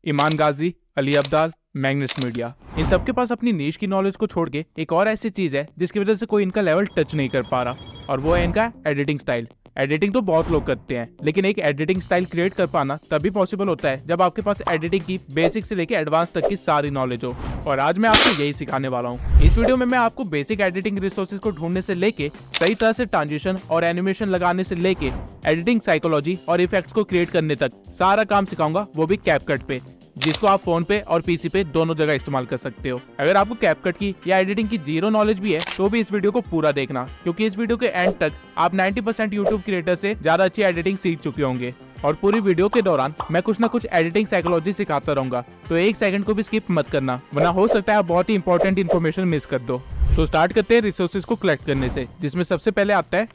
ईमान गाजी, Ali Abdal, Magnus media, इन सबके पास अपनी नीश की नॉलेज को छोड़ के एक और ऐसी चीज है जिसकी वजह से कोई इनका लेवल टच नहीं कर पा रहा, और वो है इनका एडिटिंग स्टाइल। एडिटिंग तो बहुत लोग करते हैं, लेकिन एक एडिटिंग स्टाइल क्रिएट कर पाना तभी पॉसिबल होता है जब आपके पास एडिटिंग की बेसिक से लेकर एडवांस तक की सारी नॉलेज हो, और आज मैं आपको यही सिखाने वाला हूँ। इस वीडियो में मैं आपको बेसिक एडिटिंग रिसोर्सेज को ढूंढने से लेके सही तरह से ट्रांजिशन और एनिमेशन लगाने से लेके एडिटिंग साइकोलॉजी और इफेक्ट्स को क्रिएट करने तक सारा काम सिखाऊंगा, वो भी कैपकट पे, जिसको आप फोन पे और पीसी पे दोनों जगह इस्तेमाल कर सकते हो। अगर आपको कैपकट की या एडिटिंग की जीरो नॉलेज भी है तो भी इस वीडियो को पूरा देखना, क्योंकि इस वीडियो के एंड तक आप 90% यूट्यूब क्रिएटर से ज्यादा अच्छी एडिटिंग सीख चुके होंगे, और पूरी वीडियो के दौरान मैं कुछ ना कुछ एडिटिंग साइकोलॉजी सिखाता रहूंगा, तो एक सेकंड को भी स्किप मत करना, वरना हो सकता है आप बहुत ही इंपॉर्टेंट इन्फॉर्मेशन मिस कर दो। तो स्टार्ट करते हैं रिसोर्सेज को कलेक्ट करने से, जिसमें सबसे पहले आता है,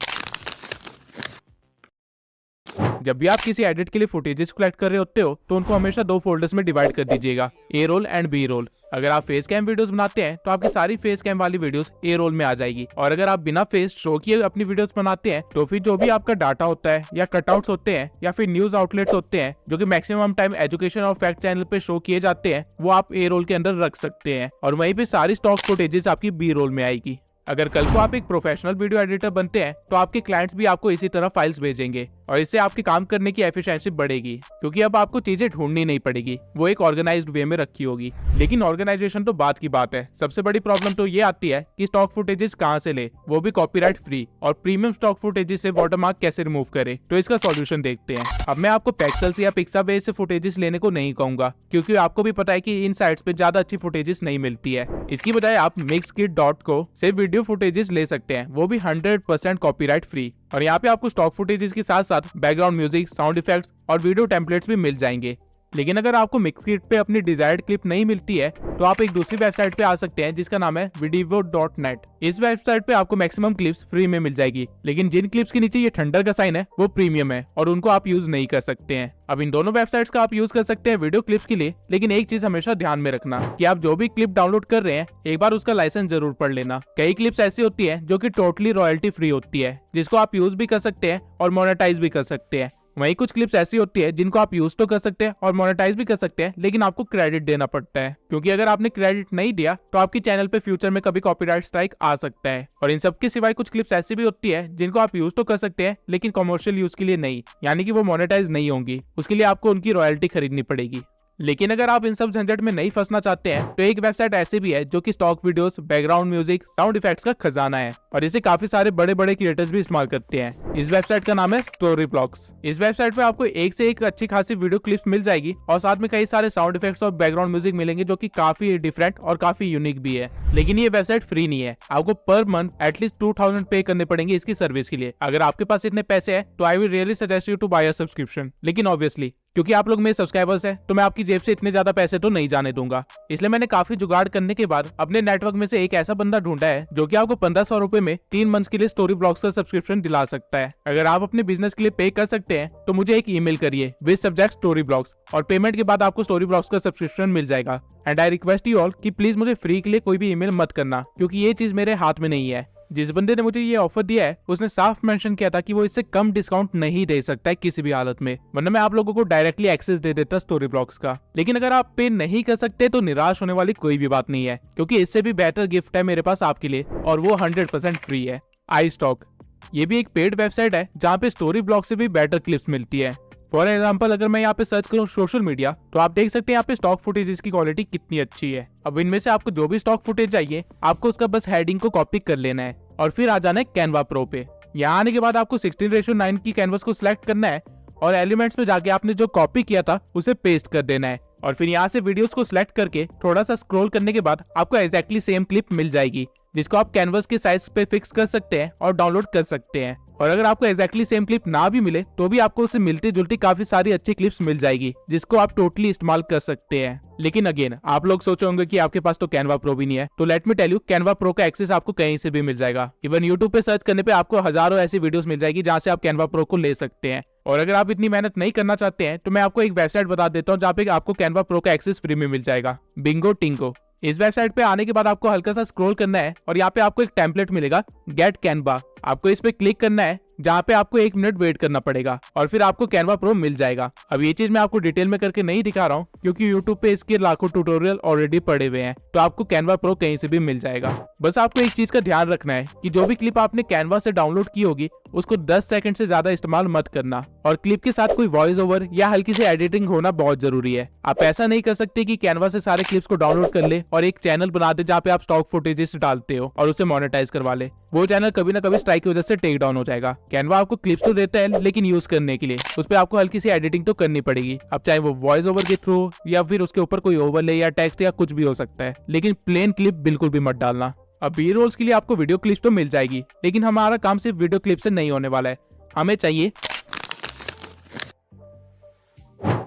जब भी आप किसी एडिट के लिए फुटेजेस कलेक्ट कर रहे होते हो तो उनको हमेशा दो फोल्डर्स में डिवाइड कर दीजिएगा, ए रोल एंड बी रोल। अगर आप फेस कैम वीडियोस बनाते हैं तो आपकी सारी फेस कैम वाली वीडियोस ए रोल में आ जाएगी, और अगर आप बिना फेस शो किए अपनी वीडियोस बनाते हैं तो फिर जो भी आपका डाटा होता है या कटआउट्स होते हैं या फिर न्यूज आउटलेट्स होते हैं जो कि मैक्सिमम टाइम एजुकेशन और फैक्ट चैनल पे शो किए जाते हैं, वो आप ए रोल के अंदर रख सकते हैं, और वहीं पे सारी स्टॉक फुटेजेस आपकी बी रोल में आएगी। अगर कल को आप एक प्रोफेशनल वीडियो एडिटर बनते हैं तो आपके क्लाइंट्स भी आपको इसी तरह फाइल्स भेजेंगे, और इससे आपके काम करने की एफिशिएंसी बढ़ेगी, क्योंकि अब आपको चीजें ढूंढनी नहीं पड़ेगी, वो एक ऑर्गेनाइज्ड वे में रखी होगी। लेकिन ऑर्गेनाइजेशन तो बात की बात है, सबसे बड़ी प्रॉब्लम तो ये आती है कि स्टॉक फुटेजेस कहाँ से ले, वो भी कॉपीराइट फ्री, और प्रीमियम स्टॉक फुटेजेस से वाटरमार्क कैसे रिमूव करे। तो इसका सॉल्यूशन देखते हैं। अब मैं आपको पेक्सल्स या पिक्साबेस से फुटेजेस लेने को नहीं कहूंगा, क्योंकि आपको भी पता है कि इन साइट्स पे ज्यादा अच्छी फुटेजेस नहीं मिलती है। इसकी बजाय आप mixkit.co से वीडियो फुटेजेस ले सकते हैं, वो भी 100% कॉपीराइट फ्री, और यहाँ पे आपको स्टॉक फुटेजेस के साथ साथ बैकग्राउंड म्यूजिक, साउंड इफेक्ट्स और वीडियो टेम्पलेट्स भी मिल जाएंगे। लेकिन अगर आपको मिक्सकिट पे अपनी डिजायर्ड क्लिप नहीं मिलती है तो आप एक दूसरी वेबसाइट पे आ सकते हैं जिसका नाम है videvo.net। इस वेबसाइट पे आपको मैक्सिमम क्लिप्स फ्री में मिल जाएगी, लेकिन जिन क्लिप्स के नीचे ये थंडर का साइन है वो प्रीमियम है और उनको आप यूज नहीं कर सकते हैं। अब इन दोनों वेबसाइट्स का आप यूज कर सकते हैं वीडियो क्लिप्स के लिए, लेकिन एक चीज हमेशा ध्यान में रखना कि आप जो भी क्लिप डाउनलोड कर रहे हैं एक बार उसका लाइसेंस जरूर पढ़ लेना। कई क्लिप्स ऐसी होती है जो कि टोटली रॉयल्टी फ्री होती है, जिसको आप यूज भी कर सकते हैं और मोनेटाइज भी कर सकते हैं। वहीं कुछ क्लिप्स ऐसी होती है जिनको आप यूज तो कर सकते हैं और मोनेटाइज भी कर सकते हैं, लेकिन आपको क्रेडिट देना पड़ता है, क्योंकि अगर आपने क्रेडिट नहीं दिया तो आपके चैनल पे फ्यूचर में कभी कॉपीराइट स्ट्राइक आ सकता है। और इन सब के सिवाय कुछ क्लिप्स ऐसी भी होती है जिनको आप यूज तो कर सकते हैं लेकिन कमर्शियल यूज के लिए नहीं, यानी कि वो मोनेटाइज नहीं होंगी, उसके लिए आपको उनकी रॉयल्टी खरीदनी पड़ेगी। लेकिन अगर आप इन सब झंझट में नहीं फंसना चाहते हैं तो एक वेबसाइट ऐसी भी है जो कि stock videos, background music, sound effects का खजाना है, और इसे काफी सारे बड़े बड़े क्रिएटर्स भी इस्तेमाल करते हैं। इस वेबसाइट का नाम है स्टोरीब्लॉक्स। इस वेबसाइट पे आपको एक से एक अच्छी खासी वीडियो क्लिप्स मिल जाएगी, और साथ में कई सारे साउंड इफेक्ट्स और बैकग्राउंड म्यूजिक मिलेंगे जो कि काफी डिफरेंट और काफी यूनिक भी है। लेकिन ये वेबसाइट फ्री नहीं है, आपको पर मंथ एटलीस्ट 2000 पे करने पड़ेंगे इसकी सर्विस के लिए। अगर आपके पास इतने पैसे हैं तो I will really suggest you to buy a subscription, लेकिन ऑब्वियसली क्योंकि आप लोग मेरे सब्सक्राइबर्स हैं तो मैं आपकी जेब से इतने ज्यादा पैसे तो नहीं जाने दूंगा, इसलिए मैंने काफी जुगाड़ करने के बाद अपने नेटवर्क में से एक ऐसा बंदा ढूंढा है जो कि आपको 1500 रुपए में 3 मंथ के लिए स्टोरी ब्लॉग्स का सब्सक्रिप्शन दिला सकता है। अगर आप अपने बिजनेस के लिए पे कर सकते हैं तो मुझे एक ईमेल करिए विद सब्जेक्ट स्टोरी ब्लॉग्स, और पेमेंट के बाद आपको स्टोरी ब्लॉग्स का सब्सक्रिप्शन मिल जाएगा। And I request you all कि प्लीज मुझे फ्री के लिए कोई भी ईमेल मत करना, क्योंकि ये चीज मेरे हाथ में नहीं है। जिस बंदे ने मुझे ये ऑफर दिया है उसने साफ मेंशन किया था कि वो इससे कम डिस्काउंट नहीं दे सकता है किसी भी हालत में, वरना मैं आप लोगों को डायरेक्टली एक्सेस दे देता स्टोरी ब्लॉग्स का। लेकिन अगर आप पे नहीं कर सकते तो निराश होने वाली कोई भी बात नहीं है, क्योंकि इससे भी बेहतर गिफ्ट है मेरे पास आपके लिए, और वो 100% फ्री है। आई स्टॉक, ये भी एक पेड वेबसाइट है जहाँ पे स्टोरी ब्लॉग से भी बेटर क्लिप्स मिलती है। फॉर एग्जाम्पल अगर मैं यहाँ पे सर्च करूँ सोशल मीडिया तो आप देख सकते हैं यहाँ पे स्टॉक फुटेजेस की क्वालिटी कितनी अच्छी है। अब इनमें से आपको जो भी स्टॉक फुटेज चाहिए आपको उसका बस हेडिंग को कॉपी कर लेना है और फिर आ जाना है कैनवा प्रो पे। यहाँ आने के बाद आपको 16:9 की कैनवस को सिलेक्ट करना है और एलिमेंट्स में जाके आपने जो कॉपी किया था उसे पेस्ट कर देना है, और फिर यहाँ से वीडियोस को सिलेक्ट करके थोड़ा सा स्क्रॉल करने के बाद आपको एग्जैक्टली सेम क्लिप मिल जाएगी, जिसको आप कैनवस के साइज पे फिक्स कर सकते हैं और डाउनलोड कर सकते हैं। और अगर आपको एग्जैक्टली सेम क्लिप ना भी मिले तो भी आपको उससे मिलती जुलती काफी सारी अच्छी क्लिप्स मिल जाएगी, जिसको आप टोटली इस्तेमाल कर सकते हैं। लेकिन अगेन आप लोग सोचे होंगे कि आपके पास तो कैनवा प्रो भी नहीं है, तो let me tell you Canva pro का एक्सेस आपको कहीं से भी मिल जाएगा। इवन यूट्यूब पे सर्च करने पे आपको हजारों ऐसी वीडियोस मिल जाएगी जहाँ से आप कैनवा प्रो को ले सकते हैं। और अगर आप इतनी मेहनत नहीं करना चाहते हैं तो मैं आपको एक वेबसाइट बता देता हूँ जहाँ पे आपको कैनवा प्रो का एक्सेस फ्री में मिल जाएगा, बिंगो टिंगो। इस वेबसाइट पे आने के बाद आपको हल्का सा स्क्रॉल करना है और यहाँ पे आपको एक टेम्पलेट मिलेगा गेट कैनवा। आपको इस पे क्लिक करना है, जहाँ पे आपको 1 मिनट वेट करना पड़ेगा और फिर आपको कैनवा प्रो मिल जाएगा। अब ये चीज मैं आपको डिटेल में करके नहीं दिखा रहा हूँ क्योंकि यूट्यूब पे इसके लाखों ट्यूटोरियल ऑलरेडी पड़े हुए हैं, तो आपको कैनवा प्रो कहीं से भी मिल जाएगा। बस आपको एक चीज का ध्यान रखना है कि जो भी क्लिप आपने कैनवा से डाउनलोड की होगी उसको 10 सेकंड से ज्यादा इस्तेमाल मत करना, और क्लिप के साथ कोई वॉइस ओवर या हल्की सी एडिटिंग होना बहुत जरूरी है। आप ऐसा नहीं कर सकते कि कैनवा से सारे क्लिप्स को डाउनलोड कर ले और एक चैनल बना दे जहाँ पे आप स्टॉक फुटेजेस डालते हो और उसे मोनेटाइज करवा ले। वो चैनल कभी ना कभी स्ट्राइक की वजह से टेक डाउन हो जाएगा। कैनवा आपको क्लिप्स तो देता है, लेकिन यूज करने के लिए उस पर आपको हल्की सी एडिटिंग तो करनी पड़ेगी। अब चाहे वो वॉइस ओवर के थ्रू या फिर उसके ऊपर कोई ओवरले या टेक्स्ट या कुछ भी हो सकता है, लेकिन प्लेन क्लिप बिल्कुल भी मत डालना। अब बी रोल्स के लिए आपको वीडियो क्लिप्स तो मिल जाएगी, लेकिन हमारा काम सिर्फ वीडियो क्लिप से नहीं होने वाला है। हमें चाहिए,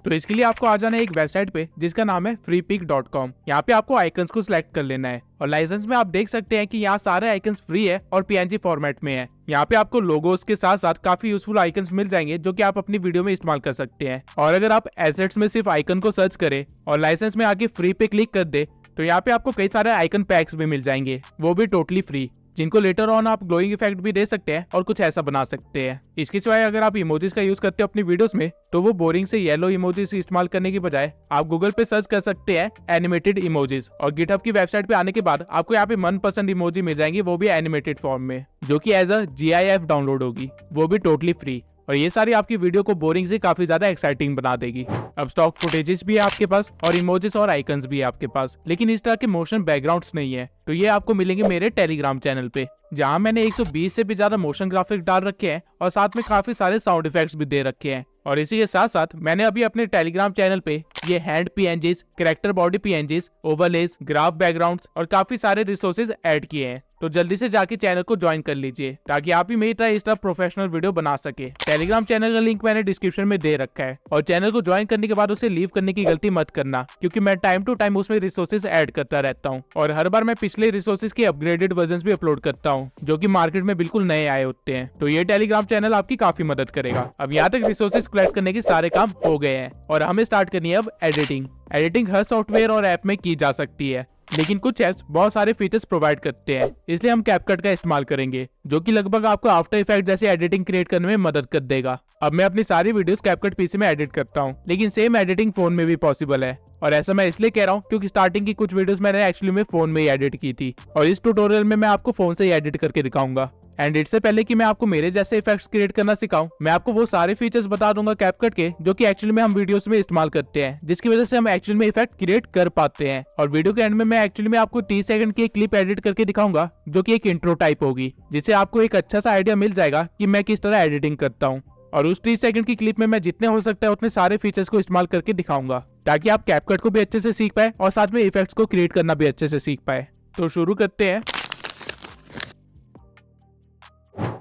तो इसके लिए आपको आ जाना है एक वेबसाइट पे जिसका नाम है freepik.com। यहाँ पे आपको आइकन्स को सिलेक्ट कर लेना है और लाइसेंस में आप देख सकते हैं कि यहाँ सारे आइकन्स फ्री है और PNG फॉर्मेट में है। यहाँ पे आपको लोगोस के साथ साथ काफी यूजफुल आइकन्स मिल जाएंगे जो कि आप अपनी वीडियो में इस्तेमाल कर सकते हैं। और अगर आप एसेट्स में सिर्फ आइकन को सर्च करें और लाइसेंस में आके फ्री पे क्लिक कर दे तो यहाँ पे आपको कई सारे आइकन पैक्स भी मिल जाएंगे, वो भी टोटली फ्री, जिनको लेटर ऑन आप ग्लोइंग इफेक्ट भी दे सकते हैं और कुछ ऐसा बना सकते हैं। इसके सिवाय अगर आप इमोजीज का यूज करते हो अपनी वीडियोस में तो वो बोरिंग से येलो इमोजीज इस्तेमाल करने की बजाय आप गूगल पे सर्च कर सकते हैं एनिमेटेड इमोजीज, और गिटहब की वेबसाइट पे आने के बाद आपको यहाँ पे मनपसंद इमोजी मिल जाएंगी, वो भी एनिमेटेड फॉर्म में, जो कि एज अ GIF डाउनलोड होगी, वो भी टोटली फ्री। और ये सारी आपकी वीडियो को बोरिंग से काफी ज्यादा एक्साइटिंग बना देगी। अब स्टॉक फुटेजेस भी है आपके पास और इमोजीज और आइकन्स भी है आपके पास, लेकिन इस तरह के मोशन बैकग्राउंड्स नहीं है। तो ये आपको मिलेंगे मेरे टेलीग्राम चैनल पे, जहाँ मैंने 120 से भी ज्यादा मोशन ग्राफिक डाल रखे हैं और साथ में काफी सारे साउंड इफेक्ट्स भी दे रखे हैं। और इसी के साथ साथ मैंने अभी अपने टेलीग्राम चैनल पे ये hand PNGs, character body PNGs, overlays, graph backgrounds और काफी सारे रिसोर्सेज ऐड किए हैं। तो जल्दी से जाके चैनल को ज्वाइन कर लीजिए ताकि आप भी मेरी तरह इस तरह प्रोफेशनल वीडियो बना सके। टेलीग्राम चैनल का लिंक मैंने डिस्क्रिप्शन में दे रखा है, और चैनल को ज्वाइन करने के बाद उसे लीव करने की गलती मत करना, क्योंकि मैं टाइम टू टाइम उसमें रिसोर्सेज ऐड करता रहता हूँ और हर बार मैं पिछले रिसोर्सेज के अपग्रेडेड वर्जन भी अपलोड करता हूँ जो कि मार्केट में बिल्कुल नए आए होते हैं। तो ये टेलीग्राम चैनल आपकी काफी मदद करेगा। अब यहाँ तक रिसोर्सेज कलेक्ट करने के सारे काम हो गए हैं और हमें स्टार्ट करनी है अब एडिटिंग। एडिटिंग हर सॉफ्टवेयर और ऐप में की जा सकती है, लेकिन कुछ ऐप्स बहुत सारे फीचर्स प्रोवाइड करते हैं, इसलिए हम कैपकट का इस्तेमाल करेंगे, जो कि लगभग आपको आफ्टर इफेक्ट जैसे एडिटिंग क्रिएट करने में मदद कर देगा। अब मैं अपनी सारी वीडियोस कैपकट PC में एडिट करता हूँ, लेकिन सेम एडिटिंग फोन में भी पॉसिबल है। और ऐसा मैं इसलिए कह रहा हूँ क्योंकि स्टार्टिंग की कुछ वीडियोस मैंने एक्चुअली में फोन में ही एडिट की थी, और इस ट्यूटोरियल में मैं आपको फोन से ही एडिट करके दिखाऊंगा। एंड इससे पहले कि मैं आपको मेरे जैसे इफेक्ट्स क्रिएट करना सिखाऊं, मैं आपको वो सारे फीचर्स बता दूंगा कैपकट के जो कि एक्चुअली में हम वीडियोस में इस्तेमाल करते हैं, जिसकी वजह से हम एक्चुअली में इफेक्ट क्रिएट कर पाते हैं। और वीडियो के एंड में मैं एक्चुअली में आपको 30 सेकंड की एक क्लिप एडिट करके दिखाऊंगा जो कि एक इंट्रो टाइप होगी, जिससे आपको एक अच्छा सा आइडिया मिल जाएगा कि मैं किस तरह एडिटिंग करता हूँ। और उस 30 सेकंड की क्लिप में मैं जितने हो सकता है उतने सारे फीचर्स को इस्तेमाल करके दिखाऊंगा, ताकि आप कैपकट को भी अच्छे से सीख पाए और साथ में इफेक्ट्स को क्रिएट करना भी अच्छे से सीख पाए। तो शुरू करते हैं।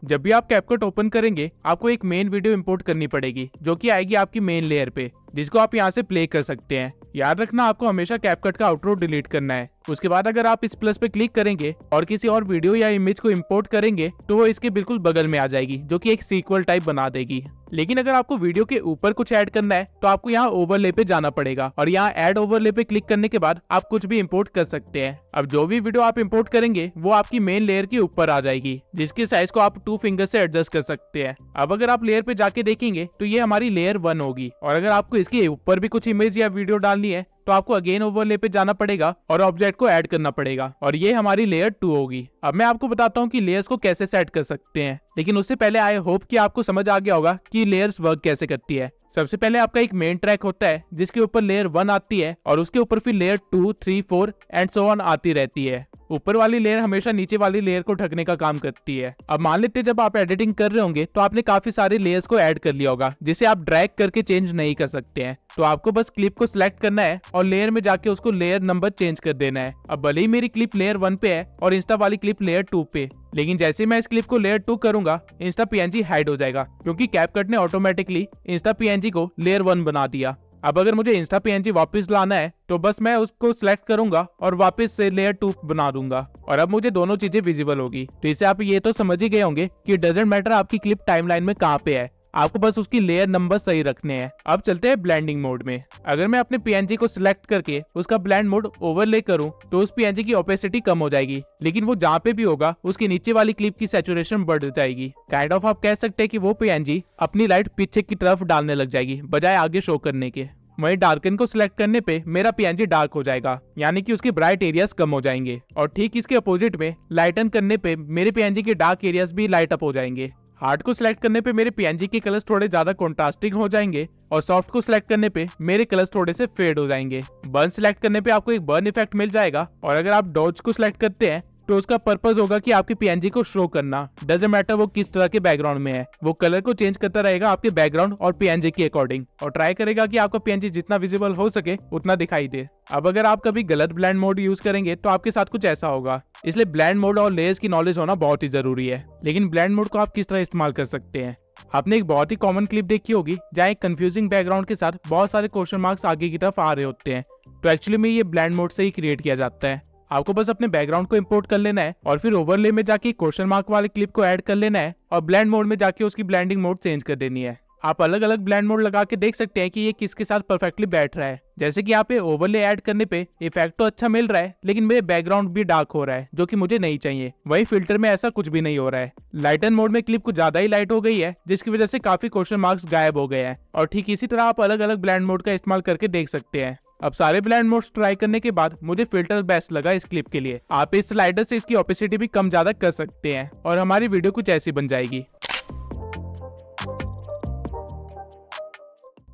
जब भी आप कैपकट ओपन करेंगे आपको एक मेन वीडियो इंपोर्ट करनी पड़ेगी, जो कि आएगी आपकी मेन लेयर पे, जिसको आप यहाँ से प्ले कर सकते हैं। याद रखना आपको हमेशा कैपकट का आउटरो डिलीट करना है। उसके बाद अगर आप इस प्लस पे क्लिक करेंगे और किसी और वीडियो या इमेज को इंपोर्ट करेंगे तो वो इसके बिल्कुल बगल में आ जाएगी, जो कि एक सीक्वल टाइप बना देगी। लेकिन अगर आपको वीडियो के ऊपर कुछ ऐड करना है तो आपको यहाँ ओवरले पे जाना पड़ेगा, और यहाँ ऐड ओवरले पे क्लिक करने के बाद आप कुछ भी इंपोर्ट कर सकते हैं। अब जो भी वीडियो आप इंपोर्ट करेंगे वो आपकी मेन लेयर के ऊपर आ जाएगी, जिसके साइज को आप 2 फिंगर से एडजस्ट कर सकते हैं। अब अगर आप लेयर पे जाके देखेंगे तो ये हमारी लेयर 1 होगी, और अगर आपको इसके ऊपर भी कुछ इमेज या वीडियो डालनी है तो आपको अगेन ओवरले पे जाना पड़ेगा और ऑब्जेक्ट को ऐड करना पड़ेगा, और ये हमारी लेयर 2 होगी। अब मैं आपको बताता हूँ कि लेयर्स को कैसे सेट कर सकते हैं, लेकिन उससे पहले आई होप कि आपको समझ आ गया होगा कि लेयर्स वर्क कैसे करती है। सबसे पहले आपका एक मेन ट्रैक होता है जिसके ऊपर लेयर 1 आती है, और उसके ऊपर फिर लेयर 2, 3, 4 एंड सो ऑन आती रहती है। ऊपर वाली लेयर हमेशा नीचे वाली लेयर को ढकने का काम करती है। अब मान लेते हैं जब आप एडिटिंग कर रहे होंगे तो आपने काफी सारे लेयर्स को ऐड कर लिया होगा, जिसे आप ड्रैग करके चेंज नहीं कर सकते हैं। तो आपको बस क्लिप को सिलेक्ट करना है और लेयर में जाके उसको लेयर नंबर चेंज कर देना है। अब भले ही मेरी क्लिप लेयर 1 पे है और इंस्टा वाली क्लिप लेयर 2 पे, लेकिन जैसे मैं इस क्लिप को लेयर 2 करूंगा इंस्टा PNG हाइड हो जाएगा, क्योंकि कैपकट ने ऑटोमेटिकली इंस्टा PNG को लेयर 1 बना दिया। अब अगर मुझे इंस्टा PNG वापस लाना है तो बस मैं उसको सिलेक्ट करूंगा और वापस से लेयर 2 बना दूंगा, और अब मुझे दोनों चीजें विजिबल होगी। तो इससे आप ये तो समझ ही गए होंगे कि डजंट मैटर आपकी क्लिप टाइमलाइन में कहाँ पे है, आपको बस उसकी लेयर नंबर सही रखने हैं। अब चलते हैं ब्लेंडिंग मोड में। अगर मैं अपने पीएनजी को सिलेक्ट करके उसका ब्लेंड मोड ओवरले करूं तो उस पीएनजी की ओपेसिटी कम हो जाएगी, लेकिन वो जहाँ पे भी होगा उसके नीचे वाली क्लिप की सैचुरेशन बढ़ जाएगी। काइंड ऑफ आप कह सकते हैं कि वो पीएनजी अपनी लाइट पीछे की तरफ डालने लग जाएगी बजाय आगे शो करने के। वहीं डार्कन को सिलेक्ट करने पे मेरा पीएनजी डार्क हो जाएगा, यानी कि उसके ब्राइट एरियाज कम हो जाएंगे। और ठीक इसके अपोजिट में लाइटन करने पे मेरे पीएनजी के डार्क एरियाज भी लाइट अप हो जाएंगे। हार्ड को सिलेक्ट करने पे मेरे पीएनजी के कलर्स थोड़े ज्यादा कॉन्ट्रास्टिंग हो जाएंगे और सॉफ्ट को सिलेक्ट करने पे मेरे कलर्स थोड़े से फेड हो जाएंगे। बर्न सिलेक्ट करने पे आपको एक बर्न इफेक्ट मिल जाएगा और अगर आप डॉज को सिलेक्ट करते हैं तो उसका पर्पस होगा कि आपके पीएनजी को शो करना। डजंट मैटर वो किस तरह के बैकग्राउंड में है, वो कलर को चेंज करता रहेगा आपके बैकग्राउंड और पीएनजी के अकॉर्डिंग और ट्राई करेगा कि आपका पीएनजी जितना विजिबल हो सके उतना दिखाई दे। अब अगर आप कभी गलत ब्लेंड मोड यूज करेंगे तो आपके साथ कुछ ऐसा होगा। इसलिए ब्लेंड मोड और लेयर्स की नॉलेज होना बहुत ही जरूरी है। लेकिन ब्लेंड मोड को आप किस तरह इस्तेमाल कर सकते हैं? आपने एक बहुत ही कॉमन क्लिप देखी होगी जहाँ एक कंफ्यूजिंग बैकग्राउंड के साथ बहुत सारे क्वेश्चन मार्क्स आगे की तरफ आ रहे होते हैं। तो एक्चुअली में ये ब्लेंड मोड से ही क्रिएट किया जाता है। आपको बस अपने बैकग्राउंड को इंपोर्ट कर लेना है और फिर ओवरले में जाके क्वेश्चन मार्क वाले क्लिप को ऐड कर लेना है और ब्लेंड मोड में जाके उसकी ब्लेंडिंग मोड चेंज कर देनी है। आप अलग अलग ब्लेंड मोड लगा के देख सकते हैं कि ये किसके साथ परफेक्टली बैठ रहा है। जैसे कि यहाँ पे ओवरले ऐड करने पे इफेक्ट तो अच्छा मिल रहा है, लेकिन मेरे बैकग्राउंड भी डार्क हो रहा है जो कि मुझे नहीं चाहिए। वही फिल्टर में ऐसा कुछ भी नहीं हो रहा है। लाइटन मोड में क्लिप कुछ ज्यादा ही लाइट हो गई है, जिसकी वजह से काफी क्वेश्चन मार्क्स गायब हो गए हैं। और ठीक इसी तरह आप अलग अलग ब्लेंड मोड का इस्तेमाल करके देख सकते हैं। अब सारे ब्लेंड मोड्स ट्राई करने के बाद मुझे फिल्टर बेस्ट लगा इस क्लिप के लिए। आप इस स्लाइडर से इसकी ओपेसिटी भी कम ज्यादा कर सकते हैं और हमारी वीडियो कुछ ऐसी बन जाएगी।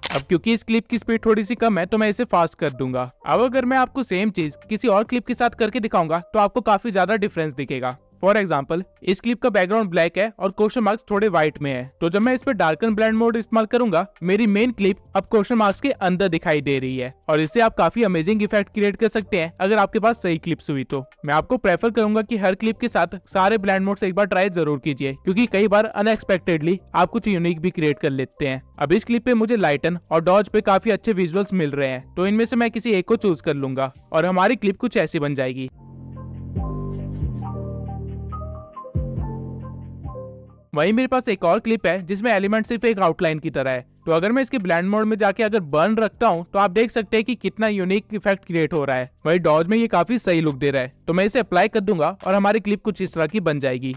अब क्योंकि इस क्लिप की स्पीड थोड़ी सी कम है तो मैं इसे फास्ट कर दूंगा। अब अगर मैं आपको सेम चीज किसी और क्लिप के साथ करके दिखाऊंगा तो आपको काफी ज्यादा डिफरेंस दिखेगा। फॉर एग्जाम्पल, इस क्लिप का बैकग्राउंड ब्लैक है और क्वेश्चन मार्क्स थोड़े व्हाइट में है, तो जब मैं इस पर डार्कन ब्लेंड मोड इस्तेमाल करूंगा मेरी मेन क्लिप अब क्वेश्चन मार्क्स के अंदर दिखाई दे रही है और इससे आप काफी अमेजिंग इफेक्ट क्रिएट कर सकते हैं अगर आपके पास सही क्लिप्स हुई तो। मैं आपको प्रेफर करूंगा कि हर क्लिप के साथ सारे ब्लेंड मोड्स एक बार ट्राई जरूर कीजिए, क्योंकि कई बार अनएक्सपेक्टेडली आप कुछ यूनिक भी क्रिएट कर लेते हैं। अब इस क्लिप पे मुझे लाइटन और डॉज पे काफी अच्छे विजुअल्स मिल रहे हैं, तो इनमें से मैं किसी एक को चूज कर लूंगा और हमारी क्लिप कुछ ऐसी बन जाएगी। वहीं मेरे पास एक और क्लिप है जिसमें एलिमेंट सिर्फ एक आउटलाइन की तरह है, तो अगर मैं इसके ब्लेंड मोड में जाके अगर बर्न रखता हूं तो आप देख सकते हैं कि कितना यूनिक इफेक्ट क्रिएट हो रहा है। वहीं डॉज में ये काफी सही लुक दे रहा है, तो मैं इसे अप्लाई कर दूंगा और हमारी क्लिप कुछ इस तरह की बन जाएगी।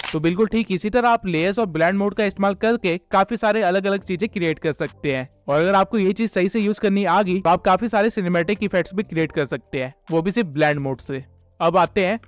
तो बिल्कुल ठीक इसी तरह आप लेयर्स और ब्लेंड मोड का इस्तेमाल करके काफी सारे अलग अलग चीजें क्रिएट कर सकते हैं। और अगर आपको ये चीज सही से यूज करनी आ गई तो आप काफी सारे सिनेमैटिक इफेक्ट्स भी क्रिएट कर सकते हैं, वो भी सिर्फ ब्लेंड मोड से। अब आते हैं,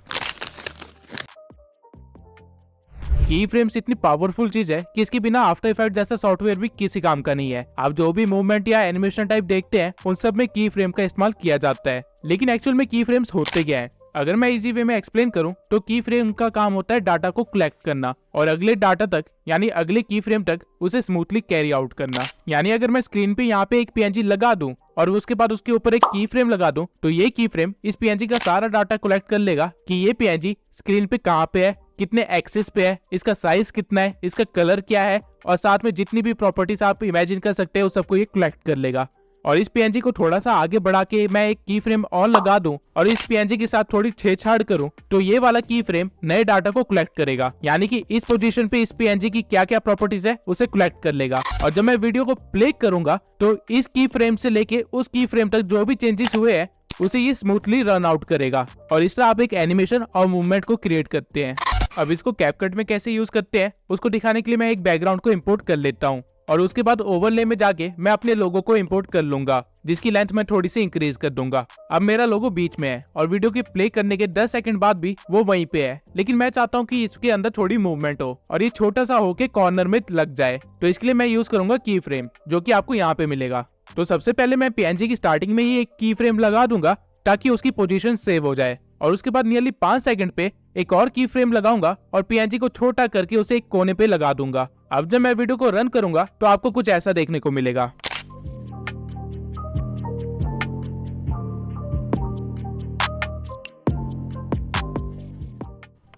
की फ्रेम्स इतनी पावरफुल चीज है कि इसके बिना आफ्टर इफेक्ट जैसा सॉफ्टवेयर भी किसी काम का नहीं है। आप जो भी मूवमेंट या एनिमेशन टाइप देखते हैं उन सब में की फ्रेम का इस्तेमाल किया जाता है, लेकिन एक्चुअल में की फ्रेम्स होते क्या है? अगर मैं इजी वे में एक्सप्लेन करूं तो की फ्रेम का काम होता है डाटा को कलेक्ट करना और अगले डाटा तक यानी अगले की फ्रेम तक उसे स्मूथली कैरी आउट करना। यानी अगर मैं स्क्रीन पे यहाँ पे एक पीएनजी लगा दूं और उसके बाद उसके ऊपर एक की फ्रेम लगा दूं तो ये की फ्रेम इस पीएनजी का सारा डाटा कलेक्ट कर लेगा कि ये पीएनजी स्क्रीन पे कहाँ पे है, कितने एक्सिस पे है, इसका साइज कितना है, इसका कलर क्या है और साथ में जितनी भी प्रॉपर्टीज आप इमेजिन कर सकते हैं उस सबको ये कलेक्ट कर लेगा। और इस पीएनजी को थोड़ा सा आगे बढ़ा के मैं एक की फ्रेम और लगा दूं और इस पीएनजी के साथ थोड़ी छेड़छाड़ करूं तो ये वाला की फ्रेम नए डाटा को कलेक्ट करेगा, यानी कि इस पोजीशन पे इस पीएनजी की क्या क्या प्रॉपर्टीज है उसे कलेक्ट कर लेगा। और जब मैं वीडियो को प्ले करूंगा तो इस की फ्रेम से लेके उस की फ्रेम तक जो भी चेंजेस हुए हैं उसे ये स्मूथली रन आउट करेगा और इस तरह आप एक एनिमेशन और मूवमेंट को क्रिएट करते हैं। अब इसको कैपकट में कैसे यूज करते हैं उसको दिखाने के लिए मैं एक बैकग्राउंड को इम्पोर्ट कर लेता हूँ और उसके बाद ओवरले में जाके मैं अपने लोगो को इंपोर्ट कर लूंगा, जिसकी लेंथ मैं थोड़ी सी इंक्रीज कर दूंगा। अब मेरा लोगो बीच में है और वीडियो के प्ले करने के 10 सेकंड बाद भी वो वहीं पे है, लेकिन मैं चाहता हूँ कि इसके अंदर थोड़ी मूवमेंट हो और ये छोटा सा होके कॉर्नर में लग जाए, तो इसके लिए मैं यूज करूंगा की फ्रेम, जो कि आपको यहाँ पे मिलेगा। तो सबसे पहले मैं पीएनजी की स्टार्टिंग में ही एक की फ्रेम लगा दूंगा ताकि उसकी पोजीशन सेव हो जाए और उसके बाद नियरली 5 सेकंड पे एक और की फ्रेम लगाऊंगा और पीएनजी को छोटा करके उसे एक कोने पे लगा दूंगा। अब जब मैं वीडियो को रन करूंगा तो आपको कुछ ऐसा देखने को मिलेगा।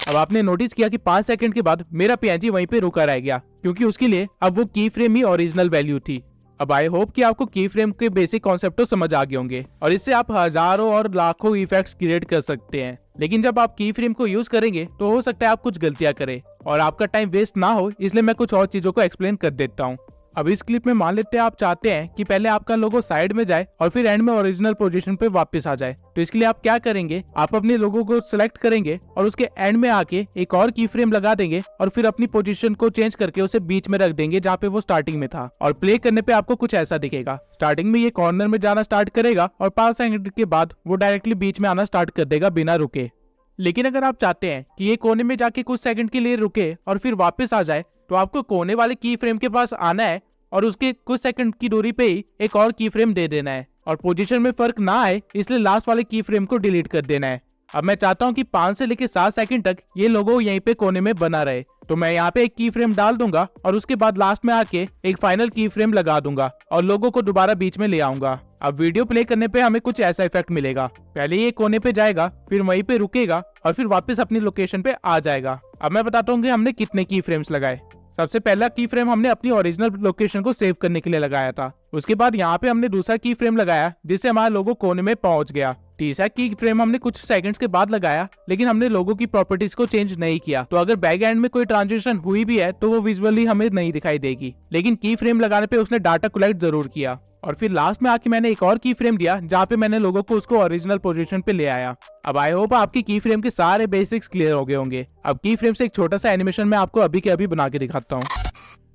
अब आपने नोटिस किया कि 5 सेकंड के बाद मेरा पीएनजी वहीं पे रुका रह गया, क्योंकि उसके लिए अब वो की फ्रेम ही ओरिजिनल वैल्यू थी। अब आई होप कि आपको की फ्रेम के बेसिक कॉन्सेप्ट तो समझ आ गए होंगे और इससे आप हजारों और लाखों इफेक्ट्स क्रिएट कर सकते हैं। लेकिन जब आप की फ्रेम को यूज करेंगे तो हो सकता है आप कुछ गलतियां करें और आपका टाइम वेस्ट ना हो, इसलिए मैं कुछ और चीजों को एक्सप्लेन कर देता हूँ। अब इस क्लिप में मान लेते हैं आप चाहते हैं कि पहले आपका लोगो साइड में जाए और फिर एंड में ओरिजिनल पोजीशन पे वापस आ जाए। तो इसके लिए आप क्या करेंगे, आप अपने लोगो को सिलेक्ट करेंगे और उसके एंड में आके एक और की फ्रेम लगा देंगे और फिर अपनी पोजीशन को चेंज करके उसे बीच में रख देंगे जहाँ पे वो स्टार्टिंग में था। और प्ले करने पे आपको कुछ ऐसा दिखेगा। स्टार्टिंग में ये कॉर्नर में जाना स्टार्ट करेगा और 5 सेकंड के बाद वो डायरेक्टली बीच में आना स्टार्ट कर देगा बिना रुके। लेकिन अगर आप चाहते हैं कि ये कोने में जाके कुछ सेकंड के लिए रुके और फिर वापस आ जाए, तो आपको कोने वाले की फ्रेम के पास आना है और उसके कुछ सेकंड की दूरी पे ही एक और की फ्रेम दे देना है और पोजीशन में फर्क ना आए इसलिए लास्ट वाले की फ्रेम को डिलीट कर देना है। अब मैं चाहता हूं कि 5 से लेकर 7 सेकंड तक ये लोगो यहीं पे कोने में बना रहे, तो मैं यहाँ पे एक की फ्रेम डाल दूंगा और उसके बाद लास्ट में आके एक फाइनल की फ्रेम लगा दूंगा और लोगो को दोबारा बीच में ले आऊंगा। अब वीडियो प्ले करने पे हमें कुछ ऐसा इफेक्ट मिलेगा। पहले ये कोने पे जाएगा, फिर वहीं पे रुकेगा और फिर वापस अपनी लोकेशन पे आ जाएगा। अब मैं बताता हूँ कि हमने कितने की फ्रेम्स लगाए। सबसे पहला की फ्रेम हमने अपनी ओरिजिनल लोकेशन को सेव करने के लिए लगाया था। उसके बाद यहाँ पे हमने दूसरा की फ्रेम लगाया जिससे हमारा लोगो कोने में पहुंच गया। तीसरा की फ्रेम हमने कुछ सेकंड्स के बाद लगाया, लेकिन हमने लोगो की प्रॉपर्टीज को चेंज नहीं किया, तो अगर बैक एंड में कोई ट्रांजिशन हुई भी है तो वो विजुअली हमें नहीं दिखाई देगी। लेकिन की फ्रेम लगाने पे उसने डाटा कलेक्ट जरूर किया। और फिर लास्ट में आके मैंने एक और की फ्रेम दिया जहाँ पे मैंने लोगों को उसको ओरिजिनल पोजीशन पे ले आया। अब आई होप आपकी की फ्रेम के सारे बेसिक्स क्लियर हो गए होंगे। अब की फ्रेम से एक छोटा सा एनिमेशन मैं आपको अभी के अभी बना के दिखाता हूँ।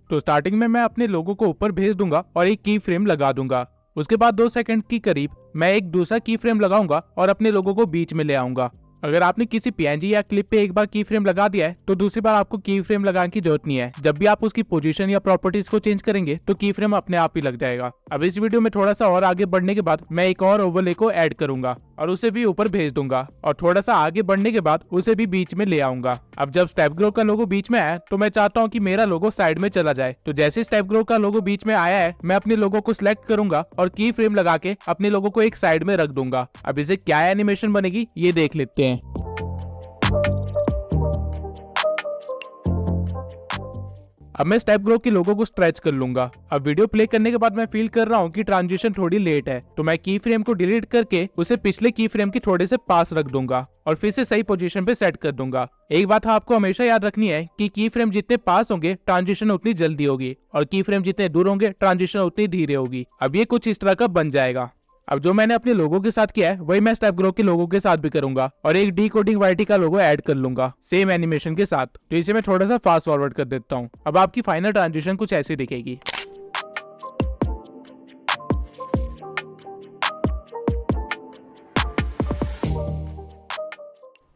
तो स्टार्टिंग में मैं अपने लोगो को ऊपर भेज दूंगा और एक की फ्रेम लगा दूंगा। उसके बाद 2 सेकंड की करीब मैं एक दूसरा की फ्रेम लगाऊंगा और अपने लोगो को बीच में ले आऊंगा। अगर आपने किसी पीएनजी या क्लिप पे एक बार की फ्रेम लगा दिया है तो दूसरी बार आपको की फ्रेम लगाने की जरूरत नहीं है। जब भी आप उसकी पोजीशन या प्रॉपर्टीज को चेंज करेंगे तो की फ्रेम अपने आप ही लग जाएगा। अब इस वीडियो में थोड़ा सा और आगे बढ़ने के बाद मैं एक और ओवरले को ऐड करूंगा और उसे भी ऊपर भेज दूंगा और थोड़ा सा आगे बढ़ने के बाद उसे भी बीच में ले आऊंगा। अब जब स्टेप ग्रो का लोगो बीच में आया तो मैं चाहता हूँ कि मेरा लोगो साइड में चला जाए। तो जैसे स्टेप ग्रो का लोगो बीच में आया है, मैं अपने लोगो को सिलेक्ट करूंगा और की फ्रेम लगा के अपने लोगो को एक साइड में रख दूंगा। अब इसे क्या एनिमेशन बनेगी ये देख लेते हैं। अब मैं स्टेप ग्रो के लोगो को स्ट्रेच कर लूंगा। अब वीडियो प्ले करने के बाद मैं फील कर रहा हूँ कि ट्रांजिशन थोड़ी लेट है, तो मैं की फ्रेम को डिलीट करके उसे पिछले की फ्रेम के थोड़े से पास रख दूंगा और फिर से सही पोजीशन पे सेट कर दूंगा। एक बात आपको हमेशा याद रखनी है कि की फ्रेम जितने पास होंगे ट्रांजिशन उतनी जल्दी होगी और की फ्रेम जितने दूर होंगे ट्रांजिशन उतनी धीरे होगी। अब ये कुछ इस तरह का बन जाएगा। अब जो मैंने अपने लोगों के साथ किया है वही मैं स्टेप ग्रो के लोगों के साथ भी करूंगा और एक डीकोडिंग वाईटी का लोगो ऐड कर लूंगा सेम एनिमेशन के साथ। तो इसे मैं थोड़ा सा फास्ट फॉरवर्ड कर देता हूँ। अब आपकी फाइनल ट्रांजिशन कुछ ऐसी दिखेगी।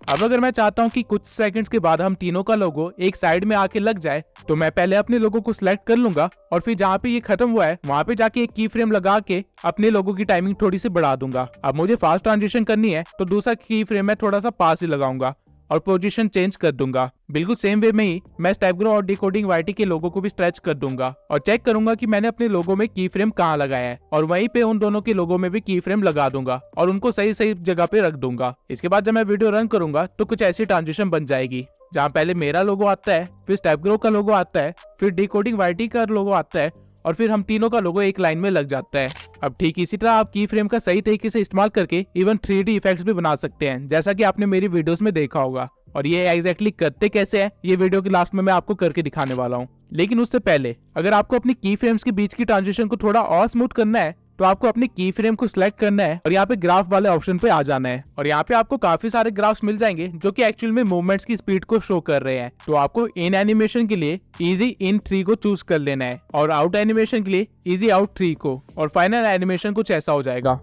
अब अगर मैं चाहता हूं कि कुछ सेकंड्स के बाद हम तीनों का लोगो एक साइड में आके लग जाए, तो मैं पहले अपने लोगो को सिलेक्ट कर लूंगा और फिर जहाँ पे ये खत्म हुआ है वहां पे जाके एक की फ्रेम लगा के अपने लोगो की टाइमिंग थोड़ी सी बढ़ा दूंगा। अब मुझे फास्ट ट्रांजिशन करनी है तो दूसरा की फ्रेम में थोड़ा सा पास ही लगाऊंगा और पोजीशन चेंज कर दूंगा। बिल्कुल सेम वे में ही मैं स्टेप ग्रो और डिकोडिंग वाईटी के लोगो को भी स्ट्रेच कर दूंगा और चेक करूंगा कि मैंने अपने लोगो में की फ्रेम कहाँ लगाया है और वहीं पे उन दोनों के लोगो में भी की फ्रेम लगा दूंगा और उनको सही सही जगह पे रख दूंगा। इसके बाद जब मैं वीडियो रन करूंगा तो कुछ ऐसी ट्रांजिशन बन जाएगी जहाँ पहले मेरा लोगो आता है, फिर स्टेप ग्रो का लोगो आता है, फिर डिकोडिंग वाईटी का लोगो आता है और फिर हम तीनों का लोगो एक लाइन में लग जाता है। अब ठीक इसी तरह आप की फ्रेम का सही तरीके से इस्तेमाल करके इवन 3D इफेक्ट्स भी बना सकते हैं, जैसा कि आपने मेरी वीडियोस में देखा होगा। और ये एग्जैक्टली करते कैसे हैं ये वीडियो के लास्ट में मैं आपको करके दिखाने वाला हूँ। लेकिन उससे पहले अगर आपको अपनी की फ्रेम्स के बीच की ट्रांजिशन को थोड़ा और स्मूथ करना है तो आपको अपनी की फ्रेम को सिलेक्ट करना है और यहाँ पे ग्राफ वाले ऑप्शन पे आ जाना है और यहाँ पे आपको काफी सारे ग्राफ्स मिल जाएंगे जो कि एक्चुअल में मूवमेंट्स की स्पीड को शो कर रहे हैं। तो आपको इन एनिमेशन के लिए इजी इन 3 को चूज कर लेना है और आउट एनिमेशन के लिए इजी आउट 3 को, और फाइनल एनिमेशन कुछ ऐसा हो जाएगा।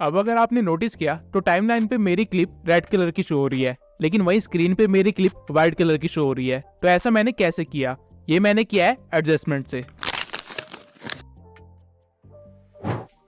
अब अगर आपने नोटिस किया तो टाइमलाइन पे मेरी क्लिप रेड कलर की शो हो रही है, लेकिन वही स्क्रीन पे मेरी क्लिप व्हाइट कलर की शो हो रही है। तो ऐसा मैंने कैसे किया? ये मैंने किया है एडजस्टमेंट से।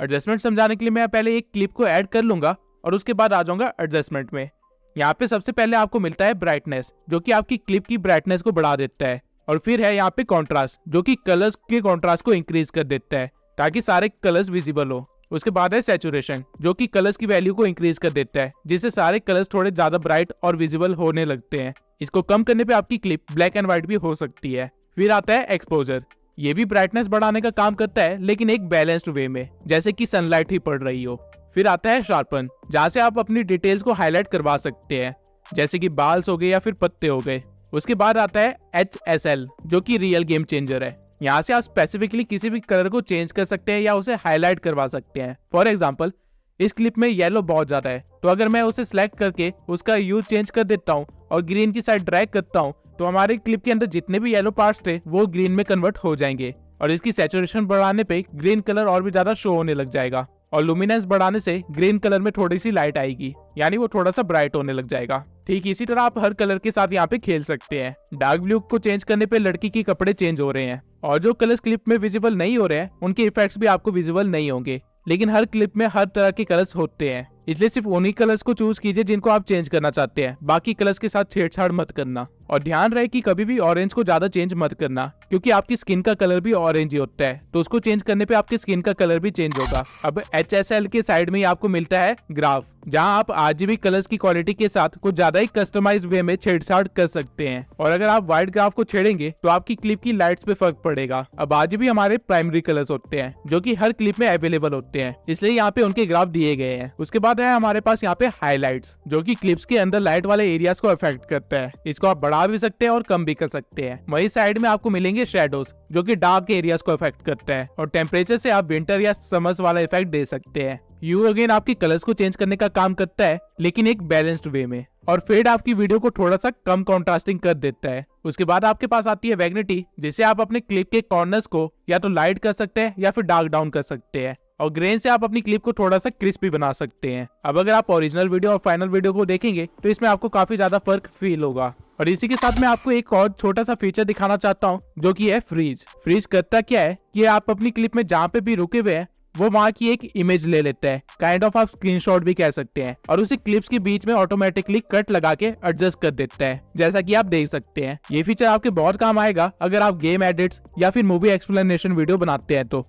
एडजस्टमेंट समझाने के लिए मैं पहले एक क्लिप को ऐड कर लूंगा और उसके बाद आ जाऊंगा एडजस्टमेंट में। यहाँ पे सबसे पहले आपको मिलता है ब्राइटनेस, जो कि आपकी क्लिप की ब्राइटनेस को बढ़ा देता है, और फिर है यहाँ पे कॉन्ट्रास्ट, जो कि कलर्स के कॉन्ट्रास्ट को इंक्रीज कर देता है ताकि सारे कलर्स विजिबल हो। उसके बाद है सैचुरेशन, जो कि कलर्स की वैल्यू को इंक्रीज कर देता है जिससे सारे कलर्स थोड़े ज्यादा ब्राइट और विजिबल होने लगते हैं। इसको कम करने पे आपकी क्लिप ब्लैक एंड व्हाइट भी हो सकती है। फिर आता है एक्सपोजर। ये भी ब्राइटनेस बढ़ाने का काम करता है, लेकिन एक बैलेंस्ड वे में, जैसे कि सनलाइट ही पड़ रही हो। फिर आता है शार्पन, जहाँ से आप अपनी डिटेल्स को हाईलाइट करवा सकते हैं, जैसे कि बाल्स हो गए या फिर पत्ते हो गए। उसके बाद आता है HSL, जो कि रियल गेम चेंजर है। यहाँ से आप स्पेसिफिकली किसी भी कलर को चेंज कर सकते हैं या उसे हाईलाइट करवा सकते हैं। फॉर एग्जाम्पल, इस क्लिप में येलो बहुत ज्यादा है, तो अगर मैं उसे सिलेक्ट करके उसका यूज चेंज कर देता हूँ और ग्रीन की साइड ड्रैग करता हूँ, तो हमारे क्लिप के अंदर जितने भी येलो पार्ट्स थे वो ग्रीन में कन्वर्ट हो जाएंगे। और इसकी सैचुरेशन बढ़ाने पे ग्रीन कलर और भी ज्यादा शो होने लग जाएगा, और लुमिनेंस बढ़ाने से ग्रीन कलर में थोड़ी सी लाइट आएगी, यानी वो थोड़ा सा ब्राइट होने लग जाएगा। ठीक इसी तरह आप हर कलर के साथ यहाँ पे खेल सकते हैं। डार्क ब्लू को चेंज करने पे लड़की के कपड़े चेंज हो रहे हैं, और जो कलर्स क्लिप में विजिबल नहीं हो रहे हैं उनके इफेक्ट्स भी आपको विजिबल नहीं होंगे। लेकिन हर क्लिप में हर तरह के कलर्स होते हैं, इसलिए सिर्फ उन्हीं कलर्स को चूज कीजिए जिनको आप चेंज करना चाहते हैं। बाकी कलर्स के साथ छेड़छाड़ मत करना। और ध्यान रहे कि कभी भी ऑरेंज को ज्यादा चेंज मत करना, क्योंकि आपकी स्किन का कलर भी ऑरेंज ही होता है, तो उसको चेंज करने पे आपकी स्किन का कलर भी चेंज होगा। अब HSL के साइड में ही आपको मिलता है ग्राफ, जहां आप RGB कलर्स की क्वालिटी के साथ कुछ ज्यादा ही कस्टमाइज वे में छेड़छाड़ कर सकते हैं। और अगर आप व्हाइट ग्राफ को छेड़ेंगे तो आपकी क्लिप की लाइट्स पे फर्क पड़ेगा। अब RGB हमारे प्राइमरी कलर्स होते हैं, जो कि हर क्लिप में अवेलेबल होते हैं, इसलिए यहाँ पे उनके ग्राफ दिए गए हैं। उसके बाद है हमारे पास यहाँ पे हाईलाइट्स, जो कि क्लिप्स के अंदर लाइट वाले एरियाज को अफेक्ट करता है। इसको आप बढ़ा भी सकते हैं और कम भी कर सकते हैं। वही साइड में आपको मिलेंगे शेडोज, जो कि डार्क एरियाज को अफेक्ट करता है। और टेम्परेचर से आप विंटर या समर्स वाला इफेक्ट दे सकते हैं। यू अगेन आपकी कलर्स को चेंज करने का काम करता है, लेकिन एक बैलेंस्ड वे में। और फेड आपकी वीडियो को थोड़ा सा कम कॉन्ट्रास्टिंग कर देता है। उसके बाद आपके पास आती है वैग्निटी, जिसे आप अपने क्लिप के कॉर्नर्स को या तो लाइट कर सकते हैं या फिर डार्क डाउन कर सकते हैं। और ग्रेन से आप अपनी क्लिप को थोड़ा सा क्रिस्पी बना सकते हैं। अब अगर आप ओरिजिनल वीडियो और फाइनल वीडियो को देखेंगे तो इसमें आपको काफी ज्यादा फर्क फील होगा। और इसी के साथ मैं आपको एक और छोटा सा फीचर दिखाना चाहता हूँ, जो कि है फ्रीज। फ्रीज करता क्या है कि आप अपनी क्लिप में जहाँ पे भी रुके हुए हैं वो वहाँ की एक इमेज ले लेता है, काइंड ऑफ आप स्क्रीनशॉट भी कह सकते हैं, और उसे क्लिप्स के बीच में ऑटोमेटिकली कट लगा के एडजस्ट कर देता है, जैसा कि आप देख सकते हैं। ये फीचर आपके बहुत काम आएगा अगर आप गेम एडिट्स या फिर मूवी एक्सप्लेनेशन वीडियो बनाते हैं तो।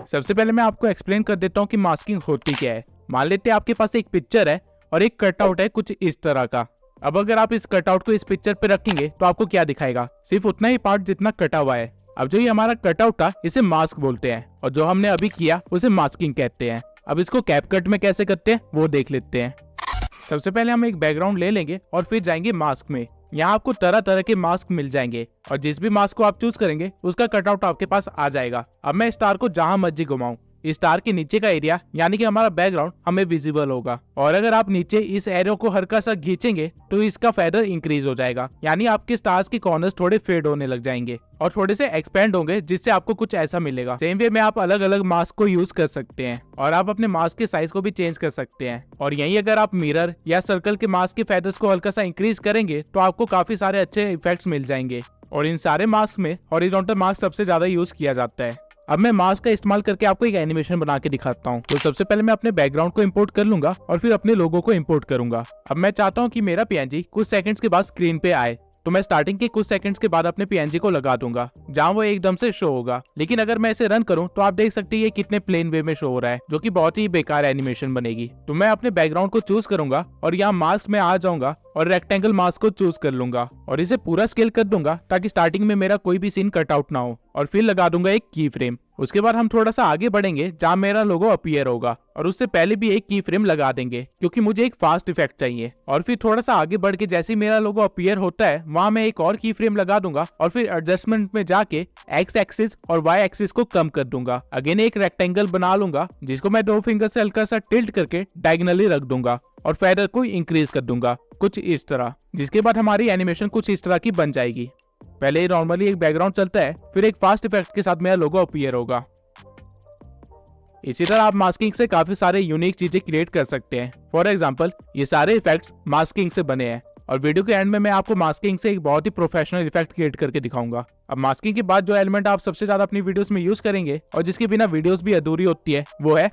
सबसे पहले मैं आपको एक्सप्लेन कर देता हूँ कि मास्किंग होती क्या है। मान लेते हैं आपके पास एक पिक्चर है और एक कटआउट है कुछ इस तरह का। अब अगर आप इस कटआउट को इस पिक्चर पे रखेंगे तो आपको क्या दिखाएगा? सिर्फ उतना ही पार्ट जितना कटा हुआ है। अब जो ये हमारा कटआउट था इसे मास्क बोलते हैं, और जो हमने अभी किया उसे मास्किंग कहते हैं। अब इसको कैपकट में कैसे करते हैं वो देख लेते हैं। सबसे पहले हम एक बैकग्राउंड ले लेंगे और फिर जाएंगे मास्क में। यहाँ आपको तरह तरह के मास्क मिल जाएंगे, और जिस भी मास्क को आप चूज करेंगे उसका कटआउट आपके पास आ जाएगा। अब मैं स्टार को जहां मर्जी घुमाऊं, स्टार के नीचे का एरिया यानी कि हमारा बैकग्राउंड हमें विजिबल होगा। और अगर आप नीचे इस एरो को हल्का सा खींचेंगे तो इसका फेदर इंक्रीज हो जाएगा, यानी आपके स्टार्स के कॉर्नर्स थोड़े फेड होने लग जाएंगे और थोड़े से एक्सपेंड होंगे, जिससे आपको कुछ ऐसा मिलेगा। सेम वे में आप अलग अलग मास्क को यूज कर सकते हैं, और आप अपने मास्क के साइज को भी चेंज कर सकते हैं। और यही अगर आप मिरर या सर्कल के मास्क के फेदर्स को हल्का सा इंक्रीज करेंगे तो आपको काफी सारे अच्छे इफेक्ट्स मिल जाएंगे। और इन सारे मास्क में हॉरिजॉन्टल मास्क सबसे ज्यादा यूज किया जाता है। अब मैं मास्क का इस्तेमाल करके आपको एक एनिमेशन बना के दिखाता हूँ। तो सबसे पहले मैं अपने बैकग्राउंड को इंपोर्ट कर लूंगा और फिर अपने लोगो को इंपोर्ट करूंगा। अब मैं चाहता हूँ कि मेरा PNG कुछ सेकंड्स के बाद स्क्रीन पे आए, तो मैं स्टार्टिंग के कुछ सेकंड्स के बाद अपने PNG को लगा दूंगा जहां वो एकदम से शो होगा। लेकिन अगर मैं इसे रन करूं तो आप देख सकते हैं ये कितने प्लेन वे में शो हो रहा है, जो कि बहुत ही बेकार एनिमेशन बनेगी। तो मैं अपने बैकग्राउंड को चूज करूंगा और यहाँ मास्क में आ जाऊंगा और रेक्टेंगल मास्क को चूज कर लूंगा और इसे पूरा स्केल कर दूंगा ताकि स्टार्टिंग में मेरा कोई भी सीन कटआउट ना हो, और फिर लगा दूंगा एक की फ्रेम। उसके बाद हम थोड़ा सा आगे बढ़ेंगे जहां मेरा लोगो अपीयर होगा, और उससे पहले भी एक की फ्रेम लगा देंगे क्योंकि मुझे एक फास्ट इफेक्ट चाहिए। और फिर थोड़ा सा आगे बढ़ के जैसे ही मेरा लोगो अपीयर होता है वहां मैं एक और की फ्रेम लगा दूंगा और फिर एडजस्टमेंट में जाके एक्स एक्सिस और वाई एक्सिस को कम कर दूंगा। अगेन एक रेक्टेंगल बना लूंगा जिसको मैं 2 फिंगर से हल्का सा टिल्ट करके डायगोनली रख दूंगा और फेदर को इंक्रीज कर दूंगा कुछ इस तरह, जिसके बाद हमारी एनिमेशन कुछ इस तरह की बन जाएगी। पहले नॉर्मली एक बैकग्राउंड चलता है, फिर एक फास्ट इफेक्ट के साथ मेरा लोगो अपीयर होगा। इसी तरह आप मास्किंग से काफी सारे यूनिक चीजें क्रिएट कर सकते हैं। फॉर एग्जांपल ये सारे इफेक्ट्स मास्किंग से बने हैं, और वीडियो के एंड में मैं आपको मास्किंग से एक बहुत ही प्रोफेशनल इफेक्ट क्रिएट करके दिखाऊंगा। अब मास्किंग के बाद जो एलिमेंट आप सबसे ज्यादा अपनी वीडियोस में यूज करेंगे और जिसके बिना वीडियोस भी अधूरी होती है वो है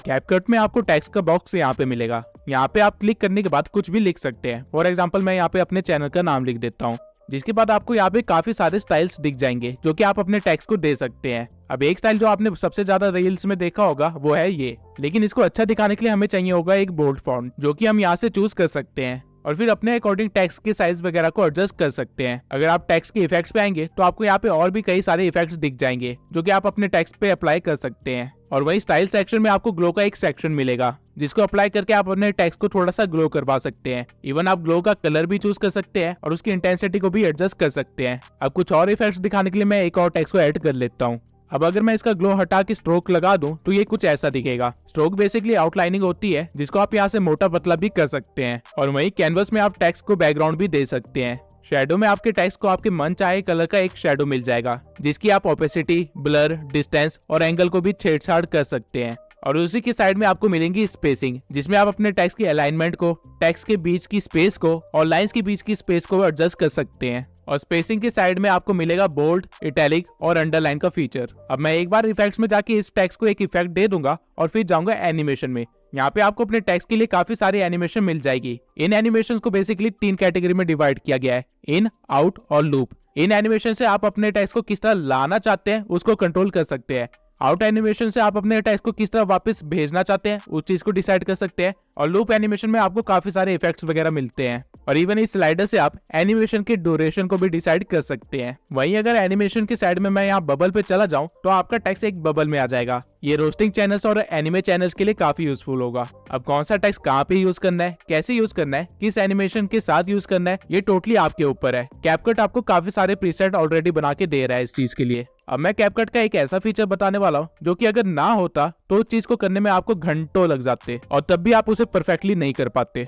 कैपकट में आपको टेक्स्ट का बॉक्स यहाँ पे मिलेगा। यहाँ पे आप क्लिक करने के बाद कुछ भी लिख सकते हैं। फॉर एग्जांपल मैं यहाँ पे अपने चैनल का नाम लिख देता हूँ। जिसके बाद आपको यहाँ पे काफी सारे स्टाइल्स दिख जाएंगे जो कि आप अपने टेक्स्ट को दे सकते हैं। अब एक स्टाइल जो आपने सबसे ज्यादा रील्स में देखा होगा वो है ये, लेकिन इसको अच्छा दिखाने के लिए हमें चाहिए होगा एक बोल्ड फॉन्ट जो कि हम यहाँ से चूज कर सकते हैं और फिर अपने अकॉर्डिंग टेक्स्ट के साइज वगैरह को एडजस्ट कर सकते हैं। अगर आप टेक्स्ट के इफेक्ट्स पे आएंगे तो आपको यहाँ पे और भी कई सारे इफेक्ट्स दिख जाएंगे जो कि आप अपने टेक्स्ट पे अप्लाई कर सकते हैं। और वही स्टाइल सेक्शन में आपको ग्लो का एक सेक्शन मिलेगा जिसको अप्लाई करके आप अपने टेक्स्ट को थोड़ा सा ग्लो करवा सकते हैं। इवन आप ग्लो का कलर भी चूज कर सकते हैं और उसकी इंटेंसिटी को भी एडजस्ट कर सकते हैं। अब कुछ और इफेक्ट्स दिखाने के लिए मैं एक और टेक्स्ट को ऐड कर लेता हूँ। अब अगर मैं इसका ग्लो हटा के स्ट्रोक लगा दूं तो ये कुछ ऐसा दिखेगा। स्ट्रोक बेसिकली आउटलाइनिंग होती है जिसको आप यहाँ से मोटा पतला भी कर सकते हैं। और वहीं कैनवस में आप टेक्स्ट को बैकग्राउंड भी दे सकते हैं। शैडो में आपके टेक्स्ट को आपके मन चाहे कलर का एक शैडो मिल जाएगा जिसकी आप ओपेसिटी, ब्लर, डिस्टेंस और एंगल को भी छेड़छाड़ कर सकते हैं। और उसी के साइड में आपको मिलेंगी स्पेसिंग जिसमें आप अपने टेक्स्ट की अलाइनमेंट को, टेक्स्ट के बीच की स्पेस को और लाइंस के बीच की स्पेस को एडजस्ट कर सकते हैं। और स्पेसिंग के साइड में आपको मिलेगा बोल्ड, इटैलिक और अंडरलाइन का फीचर। अब मैं एक बार इफेक्ट्स में जाके इस टेक्स्ट को एक इफेक्ट दे दूंगा और फिर जाऊंगा एनिमेशन में। यहाँ पे आपको अपने टेक्स्ट के लिए काफी सारी एनिमेशन मिल जाएगी। इन एनिमेशन को बेसिकली 3 कैटेगरी में डिवाइड किया गया है, इन, आउट और लूप। इन एनिमेशन से आप अपने टेक्स्ट को किस तरह लाना चाहते हैं उसको कंट्रोल कर सकते हैं। आउट एनिमेशन से आप अपने टेक्स्ट को किस तरह वापस भेजना चाहते हैं उस चीज को डिसाइड कर सकते हैं। और लूप एनिमेशन में आपको काफी सारे इफेक्ट्स वगैरह मिलते हैं। और इवन इस स्लाइडर से आप एनिमेशन के ड्यूरेशन को भी डिसाइड कर सकते हैं। वहीं अगर एनिमेशन के साइड में मैं यहाँ बबल पे चला जाऊं तो आपका टेक्स्ट एक बबल में आ जाएगा। ये रोस्टिंग चैनल्स और एनिमे चैनल्स के लिए काफी यूजफुल होगा। अब कौन सा टेक्स्ट कहाँ पे यूज करना है, कैसे यूज करना है, किस एनिमेशन के साथ यूज करना है, ये टोटली आपके ऊपर है। कैपकट आपको काफी सारे प्रीसेट ऑलरेडी बना के दे रहा है इस चीज के लिए। अब मैं कैपकट का एक ऐसा फीचर बताने वाला हूँ जो कि अगर ना होता तो उस चीज को करने में आपको घंटों लग जाते और तब भी आप उसे परफेक्टली नहीं कर पाते।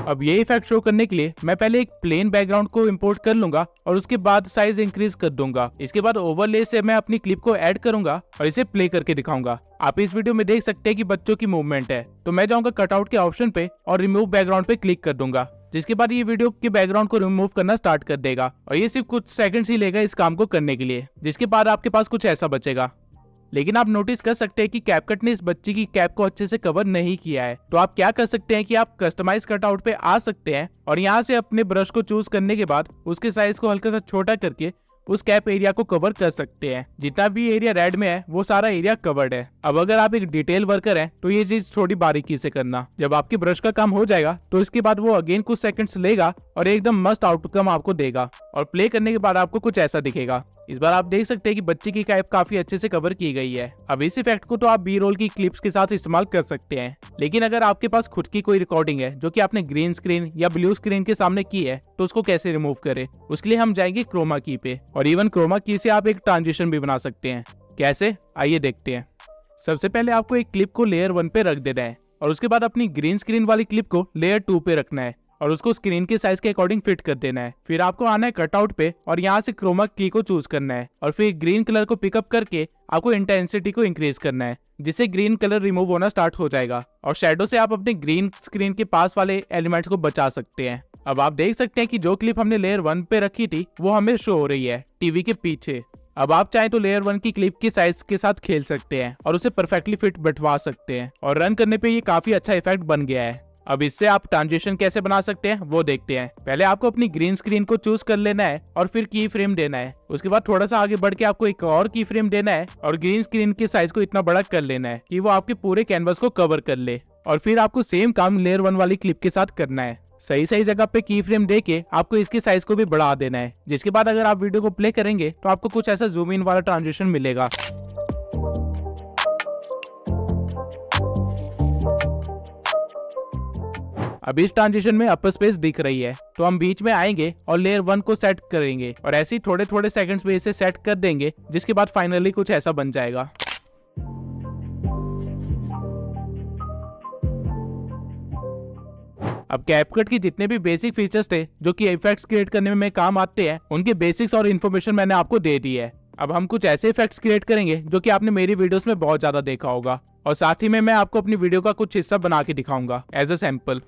अब ये इफेक्ट शो करने के लिए मैं पहले एक प्लेन बैकग्राउंड को इंपोर्ट कर लूंगा और उसके बाद साइज इंक्रीज कर दूंगा। इसके बाद ओवरले से मैं अपनी क्लिप को ऐड करूंगा और इसे प्ले करके दिखाऊंगा। आप इस वीडियो में देख सकते हैं कि बच्चों की मूवमेंट है, तो मैं जाऊंगा कटआउट के ऑप्शन पे और रिमूव बैकग्राउंड पे क्लिक कर दूंगा, जिसके बाद ये वीडियो के बैकग्राउंड को रिमूव करना स्टार्ट कर देगा। और ये सिर्फ कुछ सेकंड्स ही लेगा इस काम को करने के लिए, जिसके बाद आपके पास कुछ ऐसा बचेगा। लेकिन आप नोटिस कर सकते हैं कि कैपकट ने इस बच्चे की कैप को अच्छे से कवर नहीं किया है। तो आप क्या कर सकते हैं कि आप कस्टमाइज कटआउट पे आ सकते हैं और यहाँ से अपने ब्रश को चूज करने के बाद उसके साइज को हल्का सा छोटा करके उस कैप एरिया को कवर कर सकते हैं। जितना भी एरिया रेड में है वो सारा एरिया कवर्ड है। अब अगर आप एक डिटेल वर्कर हैं तो ये चीज थोड़ी बारीकी से करना। जब आपके ब्रश का काम हो जाएगा तो इसके बाद वो अगेन कुछ सेकंड्स लेगा और एकदम मस्त आउटकम आपको देगा। और प्ले करने के बाद आपको कुछ ऐसा दिखेगा। इस बार आप देख सकते हैं कि बच्चे की कैप काफी अच्छे से कवर की गई है। अब इस इफेक्ट को तो आप बी रोल की क्लिप्स के साथ इस्तेमाल कर सकते हैं, लेकिन अगर आपके पास खुद की कोई रिकॉर्डिंग है जो कि आपने ग्रीन स्क्रीन या ब्लू स्क्रीन के सामने की है तो उसको कैसे रिमूव करें, उसके लिए हम जाएंगे क्रोमा की पे। और इवन क्रोमा की से आप एक ट्रांजिशन भी बना सकते हैं। कैसे, आइए देखते हैं। सबसे पहले आपको एक क्लिप को लेयर 1 पे रख देना है और उसके बाद अपनी ग्रीन स्क्रीन वाली क्लिप को लेयर 2 पे रखना है और उसको स्क्रीन के साइज के अकॉर्डिंग फिट कर देना है। फिर आपको आना है कटआउट पे और यहाँ से क्रोमा की को चूज करना है और फिर ग्रीन कलर को पिकअप करके आपको इंटेंसिटी को इंक्रीज करना है, जिससे ग्रीन कलर रिमूव होना स्टार्ट हो जाएगा। और शेडो से आप अपने ग्रीन स्क्रीन के पास वाले एलिमेंट्स को बचा सकते हैं। अब आप देख सकते हैं कि जो क्लिप हमने लेयर 1 पे रखी थी वो हमें शो हो रही है टीवी के पीछे। अब आप चाहें तो लेयर 1 की क्लिप की साइज के साथ खेल सकते हैं और उसे परफेक्टली फिट बैठवा सकते हैं और रन करने पे ये काफी अच्छा इफेक्ट बन गया है। अब इससे आप ट्रांजिशन कैसे बना सकते हैं वो देखते हैं। पहले आपको अपनी ग्रीन स्क्रीन को चूज कर लेना है और फिर की फ्रेम देना है। उसके बाद थोड़ा सा आगे बढ़ के आपको एक और की फ्रेम देना है और ग्रीन स्क्रीन के साइज को इतना बड़ा कर लेना है कि वो आपके पूरे कैनवस को कवर कर ले। और फिर आपको सेम काम लेयर 1 वाली क्लिप के साथ करना है। सही सही जगह पे की फ्रेम देके आपको इसके साइज को भी बढ़ा देना है, जिसके बाद अगर आप वीडियो को प्ले करेंगे तो आपको कुछ ऐसा जूम इन वाला ट्रांजिशन मिलेगा। अब इस ट्रांजिशन में अपर स्पेस दिख रही है, तो हम बीच में आएंगे और लेयर 1 को सेट करेंगे और ऐसे ही थोड़े थोड़े सेकंड्स में इसे सेट कर देंगे, जिसके बाद फाइनली कुछ ऐसा बन जाएगा। अब कैपकट की जितने भी बेसिक फीचर्स थे जो कि इफेक्ट्स क्रिएट करने में काम आते हैं, उनके बेसिक्स और इन्फॉर्मेशन मैंने आपको दे दी है। अब हम कुछ ऐसे इफेक्ट्स क्रिएट करेंगे जो कि आपने मेरी वीडियोस में बहुत ज्यादा देखा होगा, और साथ ही में मैं आपको अपनी वीडियो का कुछ हिस्सा बना के दिखाऊंगा एज अ सैंपल।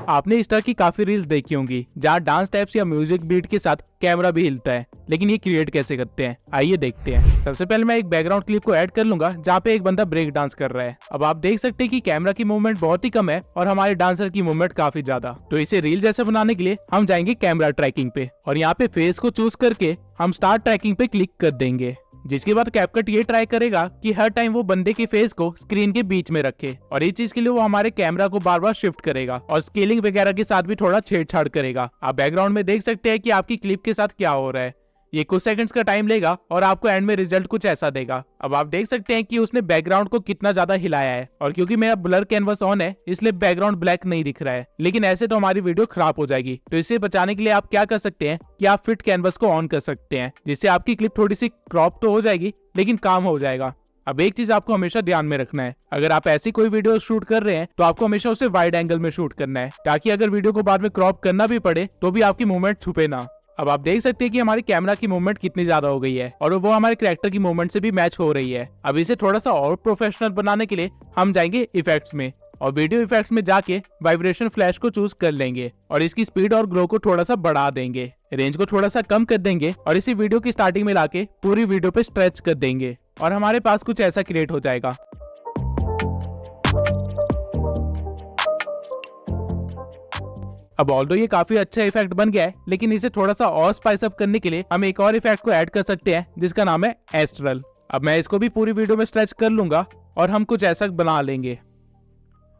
आपने इस तरह की काफी रील्स देखी होंगी जहाँ डांस स्टेप्स या म्यूजिक बीट के साथ कैमरा भी हिलता है, लेकिन ये क्रिएट कैसे करते हैं आइए देखते हैं। सबसे पहले मैं एक बैकग्राउंड क्लिप को ऐड कर लूंगा जहाँ पे एक बंदा ब्रेक डांस कर रहा है। अब आप देख सकते हैं कि कैमरा की मूवमेंट बहुत ही कम है और हमारे डांसर की मूवमेंट काफी ज्यादा। तो इसे रील जैसे बनाने के लिए हम जाएंगे कैमरा ट्रैकिंग पे और यहाँ पे फेस को चूज करके हम स्टार्ट ट्रैकिंग पे क्लिक कर देंगे। जिसके बाद कैपकट ये ट्राई करेगा कि हर टाइम वो बंदे के फेस को स्क्रीन के बीच में रखे और इस चीज के लिए वो हमारे कैमरा को बार बार शिफ्ट करेगा और स्केलिंग वगैरह के साथ भी थोड़ा छेड़छाड़ करेगा। आप बैकग्राउंड में देख सकते हैं कि आपकी क्लिप के साथ क्या हो रहा है। ये कुछ सेकंड्स का टाइम लेगा और आपको एंड में रिजल्ट कुछ ऐसा देगा। अब आप देख सकते हैं कि उसने बैकग्राउंड को कितना ज्यादा हिलाया है और क्योंकि मेरा ब्लर कैनवस ऑन है इसलिए बैकग्राउंड ब्लैक नहीं दिख रहा है, लेकिन ऐसे तो हमारी वीडियो खराब हो जाएगी। तो इसे बचाने के लिए आप क्या कर सकते हैं कि आप फिट कैनवस को ऑन कर सकते हैं, जिससे आपकी क्लिप थोड़ी सी क्रॉप तो हो जाएगी लेकिन काम हो जाएगा। अब एक चीज आपको हमेशा ध्यान में रखना है, अगर आप ऐसी कोई वीडियो शूट कर रहे हैं तो आपको हमेशा उसे वाइड एंगल में शूट करना है, ताकि अगर वीडियो को बाद में क्रॉप करना भी पड़े तो भी आपकी मूवमेंट छुपे ना। अब आप देख सकते हैं कि हमारी कैमरा की मूवमेंट कितनी ज्यादा हो गई है और वो हमारे कैरेक्टर की मूवमेंट से भी मैच हो रही है। अब इसे थोड़ा सा और प्रोफेशनल बनाने के लिए हम जाएंगे इफेक्ट्स में और वीडियो इफेक्ट्स में जाके वाइब्रेशन फ्लैश को चूज कर लेंगे और इसकी स्पीड और ग्लो को थोड़ा सा बढ़ा देंगे, रेंज को थोड़ा सा कम कर देंगे और इसी वीडियो की स्टार्टिंग में लाके पूरी वीडियो पे स्ट्रेच कर देंगे और हमारे पास कुछ ऐसा क्रिएट हो जाएगा। अब ऑल्दो ये काफी अच्छा इफेक्ट बन गया है, लेकिन इसे थोड़ा सा और स्पाइस अप करने के लिए हम एक और इफेक्ट को ऐड कर सकते हैं जिसका नाम है एस्ट्रल। अब मैं इसको भी पूरी वीडियो में स्ट्रेच कर लूंगा और हम कुछ ऐसा बना लेंगे।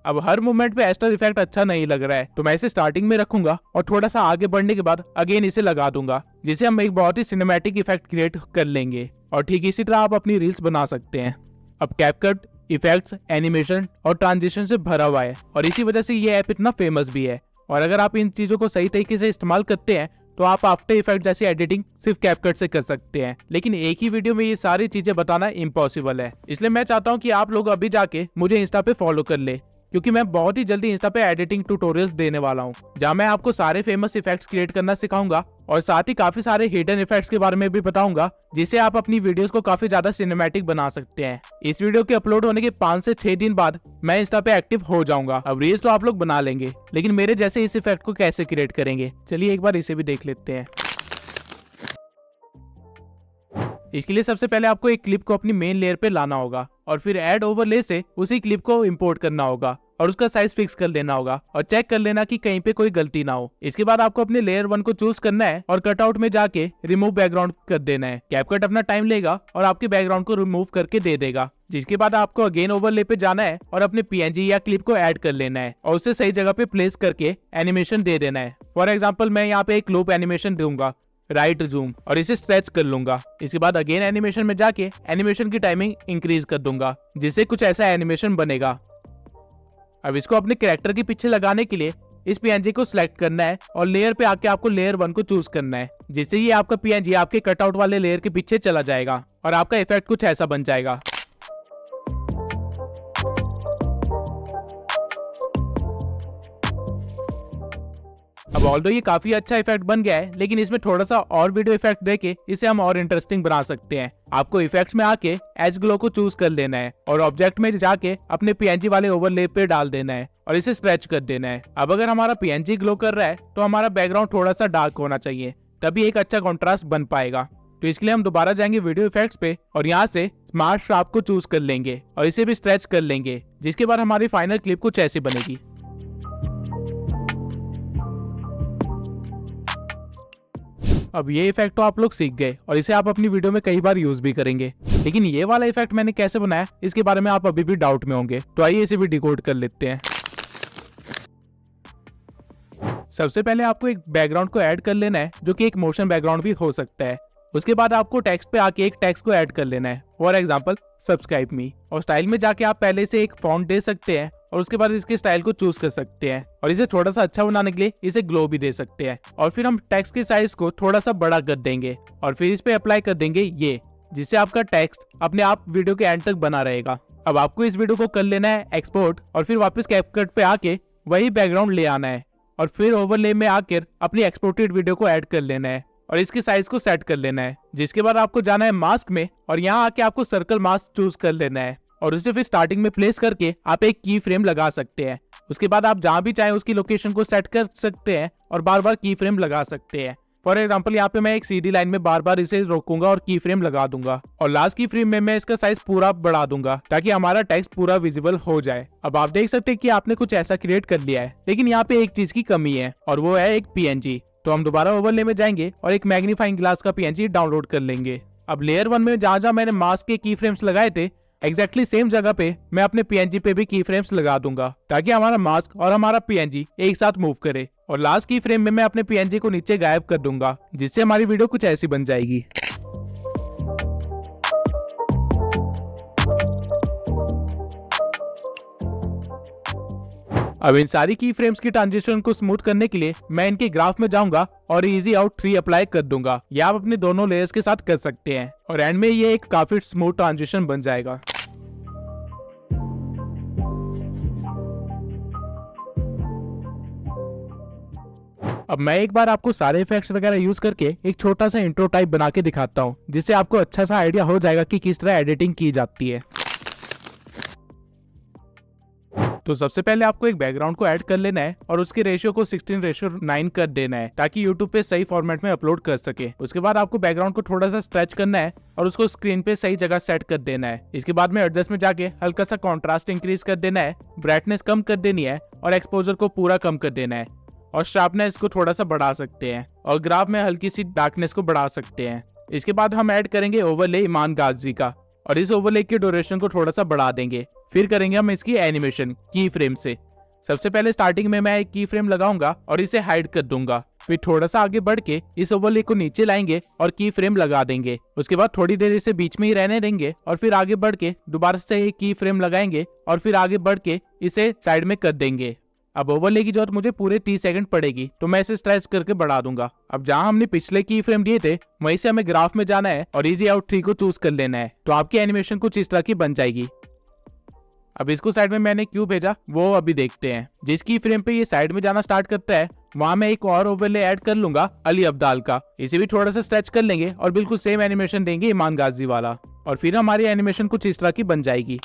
अब हर मूवमेंट पे एस्ट्रल इफेक्ट अच्छा नहीं लग रहा है तो मैं इसे स्टार्टिंग में रखूंगा और थोड़ा सा आगे बढ़ने के बाद अगेन इसे लगा दूंगा, जिसे हम एक बहुत ही सिनेमैटिक इफेक्ट क्रिएट कर लेंगे। और ठीक इसी तरह आप अपनी रील्स बना सकते हैं। अब कैपकट इफेक्ट्स, एनिमेशन और ट्रांजिशन से भरा हुआ है और इसी वजह से ये ऐप इतना फेमस भी है। और अगर आप इन चीजों को सही तरीके से इस्तेमाल करते हैं तो आप आफ्टर इफेक्ट जैसी एडिटिंग सिर्फ कैपकट से कर सकते हैं, लेकिन एक ही वीडियो में ये सारी चीजें बताना इम्पॉसिबल है। इसलिए मैं चाहता हूँ कि आप लोग अभी जाके मुझे इंस्टा पे फॉलो कर ले, क्योंकि मैं बहुत ही जल्दी इंस्टा पे एडिटिंग ट्यूटोरियल्स देने वाला हूँ जहाँ मैं आपको सारे फेमस इफेक्ट्स क्रिएट करना सिखाऊंगा और साथ ही काफी सारे हिडन इफेक्ट्स के बारे में भी बताऊंगा, जिससे आप अपनी वीडियोस को काफी ज्यादा सिनेमैटिक बना सकते हैं। इस वीडियो के अपलोड होने के 5 से 6 दिन बाद मैं इंस्टा पे एक्टिव हो जाऊंगा। अब रील्स तो आप लोग बना लेंगे, लेकिन मेरे जैसे इस इफेक्ट को कैसे क्रिएट करेंगे, चलिए एक बार इसे भी देख लेते हैं। इसके लिए सबसे पहले आपको एक क्लिप को अपनी मेन लेयर पे लाना होगा और फिर ऐड ओवरले से उसी क्लिप को इंपोर्ट करना होगा और उसका साइज फिक्स कर लेना होगा और चेक कर लेना कि कहीं पे कोई गलती ना हो। इसके बाद आपको अपने लेयर 1 को चूज करना है और कटआउट में जाके रिमूव बैकग्राउंड कर देना है। कैपकट अपना टाइम लेगा और आपके बैकग्राउंड को रिमूव करके दे देगा, जिसके बाद आपको अगेन ओवरले पे जाना है और अपने पीएनजी या क्लिप को ऐड कर लेना है और उसे सही जगह पे प्लेस करके एनिमेशन दे देना है। फॉर एग्जाम्पल मैं यहाँ पे एक लूप एनिमेशन दूंगा, राइट जूम, और इसे स्ट्रेच कर लूंगा। इसके बाद अगेन एनिमेशन में जाके एनिमेशन की टाइमिंग इंक्रीज कर दूंगा, जिससे कुछ ऐसा एनिमेशन बनेगा। अब इसको अपने कैरेक्टर के पीछे लगाने के लिए इस पीएनजी को सिलेक्ट करना है और लेयर पे आके आपको लेयर 1 को चूज करना है, जिससे ये आपका पीएनजी आपके कटआउट वाले लेयर के पीछे चला जाएगा और आपका इफेक्ट कुछ ऐसा बन जाएगा। अब ऑल्दो ये काफी अच्छा इफेक्ट बन गया है, लेकिन इसमें थोड़ा सा और वीडियो इफेक्ट देके इसे हम और इंटरेस्टिंग बना सकते हैं। आपको इफेक्ट्स में आके एज ग्लो को चूज कर लेना है और ऑब्जेक्ट में जाके अपने पीएनजी वाले ओवरले पे डाल देना है और इसे स्ट्रेच कर देना है। अब अगर हमारा पीएनजी ग्लो कर रहा है तो हमारा बैकग्राउंड थोड़ा सा डार्क होना चाहिए, तभी एक अच्छा कॉन्ट्रास्ट बन पाएगा। तो इसके लिए हम दोबारा जाएंगे वीडियो इफेक्ट्स पे और यहाँ से स्मार्ट शार्प को चूज कर लेंगे और इसे भी स्ट्रेच कर लेंगे, जिसके बाद हमारी फाइनल क्लिप कुछ ऐसी बनेगी। अब ये इफेक्ट तो आप लोग सीख गए और इसे आप अपनी वीडियो में कई बार यूज भी करेंगे, लेकिन ये वाला इफेक्ट मैंने कैसे बनाया इसके बारे में आप अभी भी डाउट में होंगे, तो आइए इसे भी डिकोड कर लेते हैं। सबसे पहले आपको एक बैकग्राउंड को ऐड कर लेना है, जो कि एक मोशन बैकग्राउंड भी हो सकता है। उसके बाद आपको टेक्स्ट पे आके एक टेक्स्ट को ऐड कर लेना है, फॉर एग्जाम्पल सब्सक्राइब मी, और स्टाइल में जाके आप पहले से एक फॉन्ट दे सकते हैं और उसके बाद इसके स्टाइल को चूज कर सकते हैं और इसे थोड़ा सा अच्छा बनाने के लिए इसे ग्लो भी दे सकते हैं। और फिर हम टेक्स्ट के साइज को थोड़ा सा बड़ा कर देंगे और फिर इस पे अप्लाई कर देंगे ये, जिससे आपका टेक्स्ट अपने आप वीडियो के एंड तक बना रहेगा। अब आपको इस वीडियो को कर लेना है एक्सपोर्ट और फिर वापस कैपकट पे आके वही बैकग्राउंड ले आना है और फिर ओवरले में आकर अपनी एक्सपोर्टेड वीडियो को ऐड कर लेना है और इसके साइज को सेट कर लेना है। जिसके बाद आपको जाना है मास्क में और यहाँ आके आपको सर्कल मास्क चूज कर लेना है और उसे फिर स्टार्टिंग में प्लेस करके आप एक की फ्रेम लगा सकते हैं उसके बाद आप जहाँ भी चाहें उसकी लोकेशन को सेट कर सकते हैं और बार बार की फ्रेम लगा सकते हैं। फॉर एग्जाम्पल यहाँ पे मैं एक सीधी लाइन में बार बार इसे रोकूंगा और की फ्रेम लगा दूंगा, और लास्ट की फ्रेम में मैं इसका साइज पूरा बढ़ा दूंगा ताकि हमारा टेक्स्ट पूरा विजिबल हो जाए। अब आप देख सकते हैं कि आपने कुछ ऐसा क्रिएट कर लिया है, लेकिन यहाँ पे एक चीज की कमी है और वो है एक PNG। तो हम दोबारा ओवरले में जाएंगे और एक मैग्नीफाइंग ग्लास का PNG डाउनलोड कर लेंगे। अब लेयर 1 में जहाँ जहाँ मैंने मास्क के की फ्रेम्स लगाए थे, एग्जैक्टली सेम जगह पे मैं अपने PNG पे भी की फ्रेम्स लगा दूंगा ताकि हमारा मास्क और हमारा PNG एक साथ मूव करे। और लास्ट की फ्रेम में मैं अपने PNG को नीचे गायब कर दूंगा, जिससे हमारी वीडियो कुछ ऐसी बन जाएगी। अब इन सारी की फ्रेम्स की ट्रांजिशन को स्मूथ करने के लिए मैं इनके ग्राफ में जाऊंगा और इजी आउट 3 अप्लाई कर दूंगा। ये आप अपने दोनों लेयर्स के साथ कर सकते हैं और एंड में ये एक काफी स्मूथ ट्रांजिशन बन जाएगा। अब मैं एक बार आपको सारे इफेक्ट्स वगैरह यूज करके एक छोटा सा इंट्रो टाइप बना के दिखाता हूँ, जिससे आपको अच्छा सा आइडिया हो जाएगा कि किस तरह एडिटिंग की जाती है। तो सबसे पहले आपको एक बैकग्राउंड को ऐड कर लेना है और उसके रेशियो को 16:9 कर देना है ताकि YouTube पे सही फॉर्मेट में अपलोड कर सके। उसके बाद आपको बैकग्राउंड को थोड़ा सा स्ट्रेच करना है और उसको स्क्रीन पे सही जगह सेट कर देना है। इसके बाद में एडजस्ट में जाके हल्का सा कॉन्ट्रास्ट इंक्रीज कर देना है, ब्राइटनेस कम कर देनी है और एक्सपोजर को पूरा कम कर देना है, और शार्पनेस को थोड़ा सा बढ़ा सकते हैं और ग्राफ में हल्की सी डार्कनेस को बढ़ा सकते हैं। इसके बाद हम ऐड करेंगे ओवरले ईमान गाजी का, और इस ओवरले की ड्यूरेशन को थोड़ा सा बढ़ा देंगे। फिर करेंगे हम इसकी एनिमेशन की फ्रेम से। सबसे पहले स्टार्टिंग में मैं एक की फ्रेम लगाऊंगा और इसे हाइड कर दूंगा। फिर थोड़ा सा आगे बढ़ के इस ओवरले को नीचे लाएंगे और की फ्रेम लगा देंगे। उसके बाद थोड़ी देर इसे बीच में ही रहने देंगे और फिर आगे बढ़ के दोबारा से एक की फ्रेम लगाएंगे और फिर आगे बढ़ के इसे साइड में कर देंगे। अब ओवरले की जरूरत मुझे पूरे 30 सेकंड पड़ेगी, तो मैं इसे स्ट्रेच करके बढ़ा दूंगा। अब जहां हमने पिछले की फ्रेम दिए थे वहीं से हमें ग्राफ में जाना है और इजी आउट 3 को चूज कर लेना है, तो आपकी एनिमेशन कुछ इस तरह की बन जाएगी। अब इसको साइड में मैंने क्यों भेजा वो अभी देखते हैं। जिस की फ्रेम पे ये साइड में जाना स्टार्ट करता है वहां मैं एक और ओवरले ऐड कर लूंगा अली अब्दाल का। इसे भी थोड़ा सा स्ट्रेच कर लेंगे और बिल्कुल सेम एनिमेशन देंगे ईमान गाजी वाला, और फिर हमारी एनिमेशन कुछ इस तरह की बन जाएगी।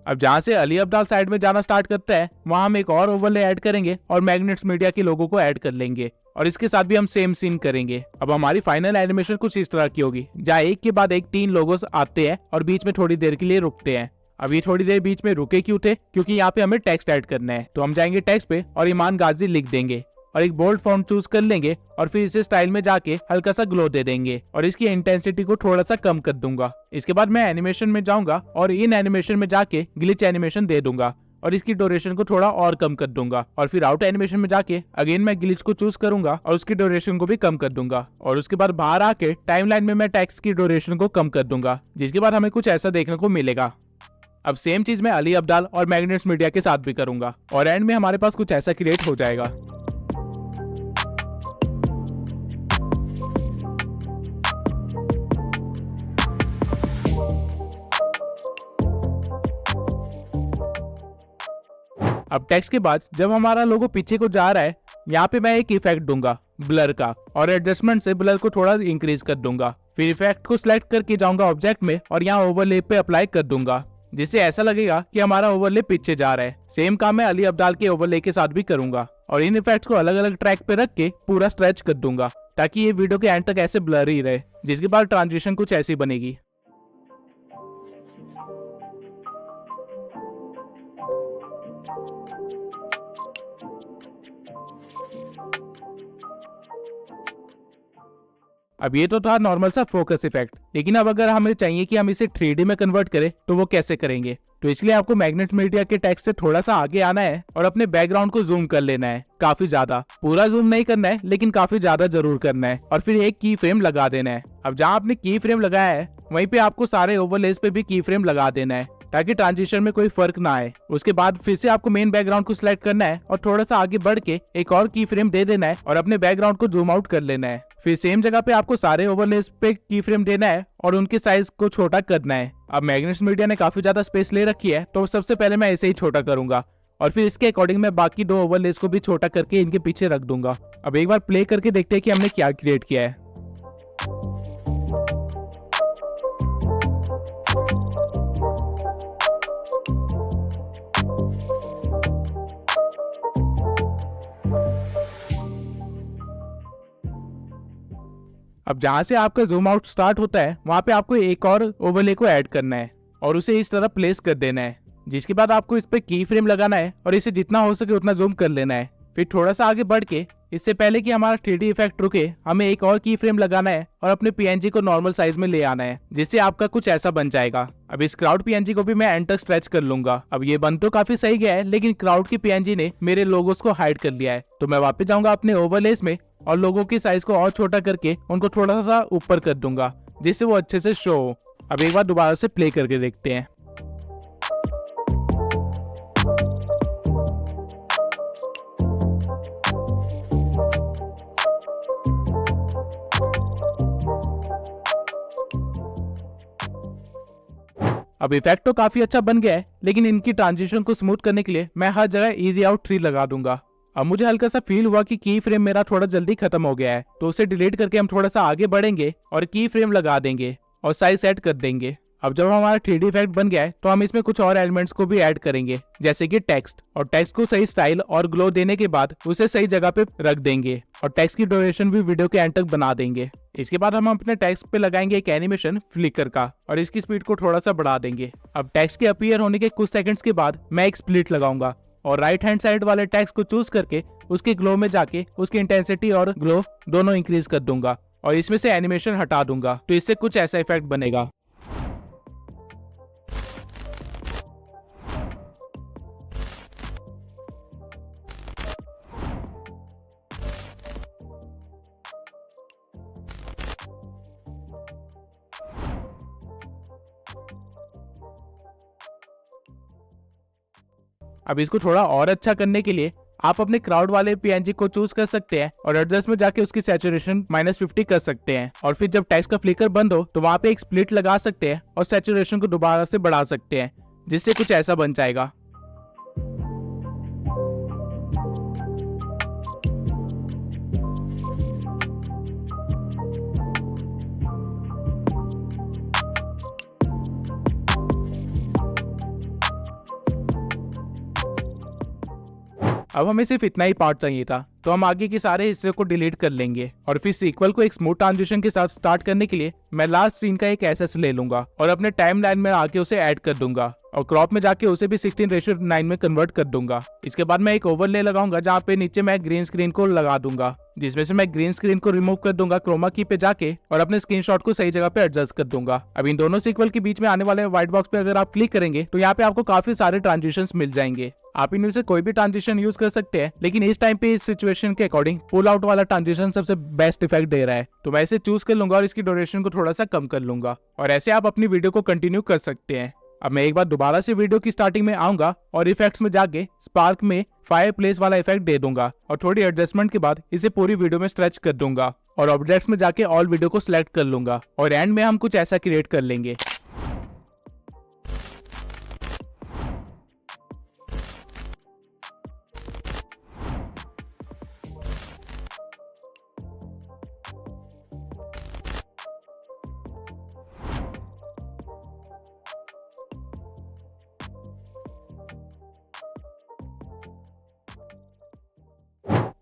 अब जहां से अली अब्दाल साइड में जाना स्टार्ट करता है वहां हम एक और ओवरले ऐड करेंगे और मैग्नेट्स मीडिया के लोगों को ऐड कर लेंगे, और इसके साथ भी हम सेम सीन करेंगे। अब हमारी फाइनल एनिमेशन कुछ इस तरह की होगी, जहाँ एक के बाद एक 3 लोगोस आते हैं और बीच में थोड़ी देर के लिए रुकते हैं। अब ये थोड़ी देर बीच में रुके क्यों थे? क्योंकि यहाँ पे हमें टेक्स्ट ऐड करना है, तो हम जाएंगे टेक्स्ट पे और ईमान गाजी लिख देंगे और एक बोल्ड फॉन्ट चूज कर लेंगे और फिर इसे स्टाइल में जाके हल्का सा ग्लो दे देंगे और इसकी इंटेंसिटी को थोड़ा सा कम कर दूंगा। इसके बाद मैं एनिमेशन में जाऊंगा और इन एनिमेशन में जाके ग्लिच एनिमेशन दे दूंगा और इसकी ड्यूरेशन को थोड़ा और कम कर दूंगा, और फिर आउट एनिमेशन में जाके अगेन मैं ग्लिच को चूज करूंगा और उसकी ड्यूरेशन को भी कम कर दूंगा, और उसके बाद बाहर आके टाइमलाइन में मैं टेक्स्ट की ड्यूरेशन को कम कर दूंगा, जिसके बाद हमें कुछ ऐसा देखने को मिलेगा। अब सेम चीज मैं अली अब्दाल और मैग्नेट्स मीडिया के साथ भी करूंगा और एंड में हमारे पास कुछ ऐसा क्रिएट हो जाएगा। अब टेक्स्ट के बाद जब हमारा लोगो पीछे को जा रहा है, यहाँ पे मैं एक इफेक्ट दूंगा ब्लर का, और एडजस्टमेंट से ब्लर को थोड़ा इंक्रीज कर दूंगा। फिर इफेक्ट को सिलेक्ट करके जाऊंगा ऑब्जेक्ट में और यहाँ ओवरले पे अप्लाई कर दूंगा, जिससे ऐसा लगेगा कि हमारा ओवरले पीछे जा रहा है। सेम काम मैं अली अब्दाल के ओवरले के साथ भी करूंगा और इन इफेक्ट्स को अलग अलग ट्रैक पे रख के पूरा स्ट्रेच कर दूंगा ताकि ये वीडियो के एंड तक ऐसे ब्लर ही रहे, जिसके बाद ट्रांजिशन कुछ ऐसी बनेगी। अब ये तो था नॉर्मल सा फोकस इफेक्ट, लेकिन अब अगर हमें चाहिए कि हम इसे 3D में कन्वर्ट करें तो वो कैसे करेंगे? तो इसलिए आपको मैग्नेट मीडिया के टेक्स्ट से थोड़ा सा आगे आना है और अपने बैकग्राउंड को जूम कर लेना है, काफी ज्यादा। पूरा जूम नहीं करना है लेकिन काफी ज्यादा जरूर करना है, और फिर एक की फ्रेम लगा देना है। अब जहाँ आपने की फ्रेम लगाया है वहीं पे आपको सारे ओवरलेस पे भी की फ्रेम लगा देना है ताकि ट्रांजिशन में कोई फर्क ना आए। उसके बाद फिर से आपको मेन बैकग्राउंड को सिलेक्ट करना है और थोड़ा सा आगे बढ़ के एक और की फ्रेम दे देना है और अपने बैकग्राउंड को जूम आउट कर लेना है। फिर सेम जगह पे आपको सारे ओवरलेस पे की फ्रेम देना है और उनके साइज को छोटा करना है। अब मैग्नेट्स मीडिया ने काफी ज्यादा स्पेस ले रखी है, तो सबसे पहले मैं इसे ही छोटा करूंगा और फिर इसके अकॉर्डिंग मैं बाकी 2 ओवरलेस को भी छोटा करके इनके पीछे रख दूंगा। अब एक बार प्ले करके देखते हैं कि हमने क्या क्रिएट किया है। अब जहाँ से आपका जूम आउट स्टार्ट होता है वहाँ पे आपको एक और ओवरले को ऐड करना है और उसे इस तरह प्लेस कर देना है, जिसके बाद आपको इस पे की फ्रेम लगाना है और इसे जितना हो सके उतना जूम कर लेना है। फिर थोड़ा सा आगे बढ़ के इससे पहले कि हमारा 3D इफेक्ट रुके हमें एक और की फ्रेम लगाना है और अपने PNG को नॉर्मल साइज में ले आना है, जिससे आपका कुछ ऐसा बन जाएगा। अब इस क्राउड PNG को भी मैं एंड तक स्ट्रेच कर लूंगा। अब ये बन तो काफी सही गया है, लेकिन क्राउड की PNG ने मेरे लोगोस को हाइड कर लिया है, तो मैं वापस जाऊंगा अपने ओवरलेस में और लोगों की साइज को और छोटा करके उनको थोड़ा सा ऊपर कर दूंगा, जिससे वो अच्छे से शो हो। अब एक बार दोबारा से प्ले करके देखते हैं। अब इफेक्ट तो काफी अच्छा बन गया है, लेकिन इनकी ट्रांजिशन को स्मूथ करने के लिए मैं हर जगह इजी आउट 3 लगा दूंगा। अब मुझे हल्का सा फील हुआ कि की फ्रेम मेरा थोड़ा जल्दी खत्म हो गया है, तो उसे डिलीट करके हम थोड़ा सा आगे बढ़ेंगे और की फ्रेम लगा देंगे और साइज सेट कर देंगे। अब जब हमारा 3D इफेक्ट बन गया है तो हम इसमें कुछ और एलिमेंट्स को भी ऐड करेंगे, जैसे कि टेक्स्ट, और टेक्स्ट को सही स्टाइल और ग्लो देने के बाद उसे सही जगह पे रख देंगे और टेक्स्ट की ड्यूरेशन भी वीडियो के एंड तक बना देंगे। इसके बाद हम अपने टेक्स्ट पे लगाएंगे एक एनिमेशन फ्लिकर का और इसकी स्पीड को थोड़ा सा बढ़ा देंगे। अब टेक्स्ट के अपीयर होने के कुछ सेकंड्स के बाद मैं एक स्प्लिट लगाऊंगा और राइट हैंड साइड वाले टेक्स्ट को चूज करके उसके ग्लो में जाके उसकी इंटेंसिटी और ग्लो दोनों इंक्रीज कर दूंगा और इसमें से एनिमेशन हटा दूंगा, तो इससे कुछ ऐसा इफेक्ट बनेगा। अब इसको थोड़ा और अच्छा करने के लिए आप अपने क्राउड वाले PNG को चूज कर सकते हैं और एडजस्ट में जाके उसकी सैचुरेशन -50 कर सकते हैं, और फिर जब टेक्स्ट का फ्लिकर बंद हो तो वहां पे एक स्प्लिट लगा सकते हैं और सैचुरेशन को दोबारा से बढ़ा सकते हैं, जिससे कुछ ऐसा बन जाएगा। अब हमें सिर्फ इतना ही पार्ट चाहिए था, तो हम आगे के सारे हिस्से को डिलीट कर लेंगे और फिर सीक्वल को एक स्मूथ ट्रांजिशन के साथ स्टार्ट करने के लिए मैं लास्ट सीन का एक एसएस ले लूंगा और अपने टाइमलाइन में आके उसे ऐड कर दूंगा और क्रॉप में जाके उसे भी 16:9 में कन्वर्ट कर दूंगा। इसके बाद मैं एक ओवरले लगाऊंगा जहाँ पे नीचे मैं ग्रीन स्क्रीन को लगा दूंगा, जिसमें से मैं ग्रीन स्क्रीन को रिमूव कर दूंगा क्रोमा की पे जाके और अपने स्क्रीनशॉट को सही जगह पे एडजस्ट कर दूंगा। अब इन दोनों सीक्वल के बीच में आने वाले व्हाइट बॉक्स पे अगर आप क्लिक करेंगे तो यहाँ पे आपको काफी सारे ट्रांजिशंस मिल जाएंगे। आप इनमें से कोई भी ट्रांजिशन यूज कर सकते हैं, लेकिन इस टाइम पे इस सिचुएशन के अकॉर्डिंग पुल आउट वाला ट्रांजिशन सबसे बेस्ट इफेक्ट दे रहा है, तो मैं इसे चूज कर लूंगा और इसकी ड्यूरेशन को थोड़ा सा कम कर लूंगा और ऐसे आप अपनी वीडियो को कंटिन्यू कर सकते हैं। अब मैं एक बार दोबारा से वीडियो की स्टार्टिंग में आऊंगा और इफेक्ट्स में जाके स्पार्क में फायर प्लेस वाला इफेक्ट दे दूंगा और थोड़ी एडजस्टमेंट के बाद इसे पूरी वीडियो में स्ट्रेच कर दूंगा और ऑब्जेक्ट्स में जाके ऑल वीडियो को सिलेक्ट कर लूंगा और एंड में हम कुछ ऐसा क्रिएट कर लेंगे।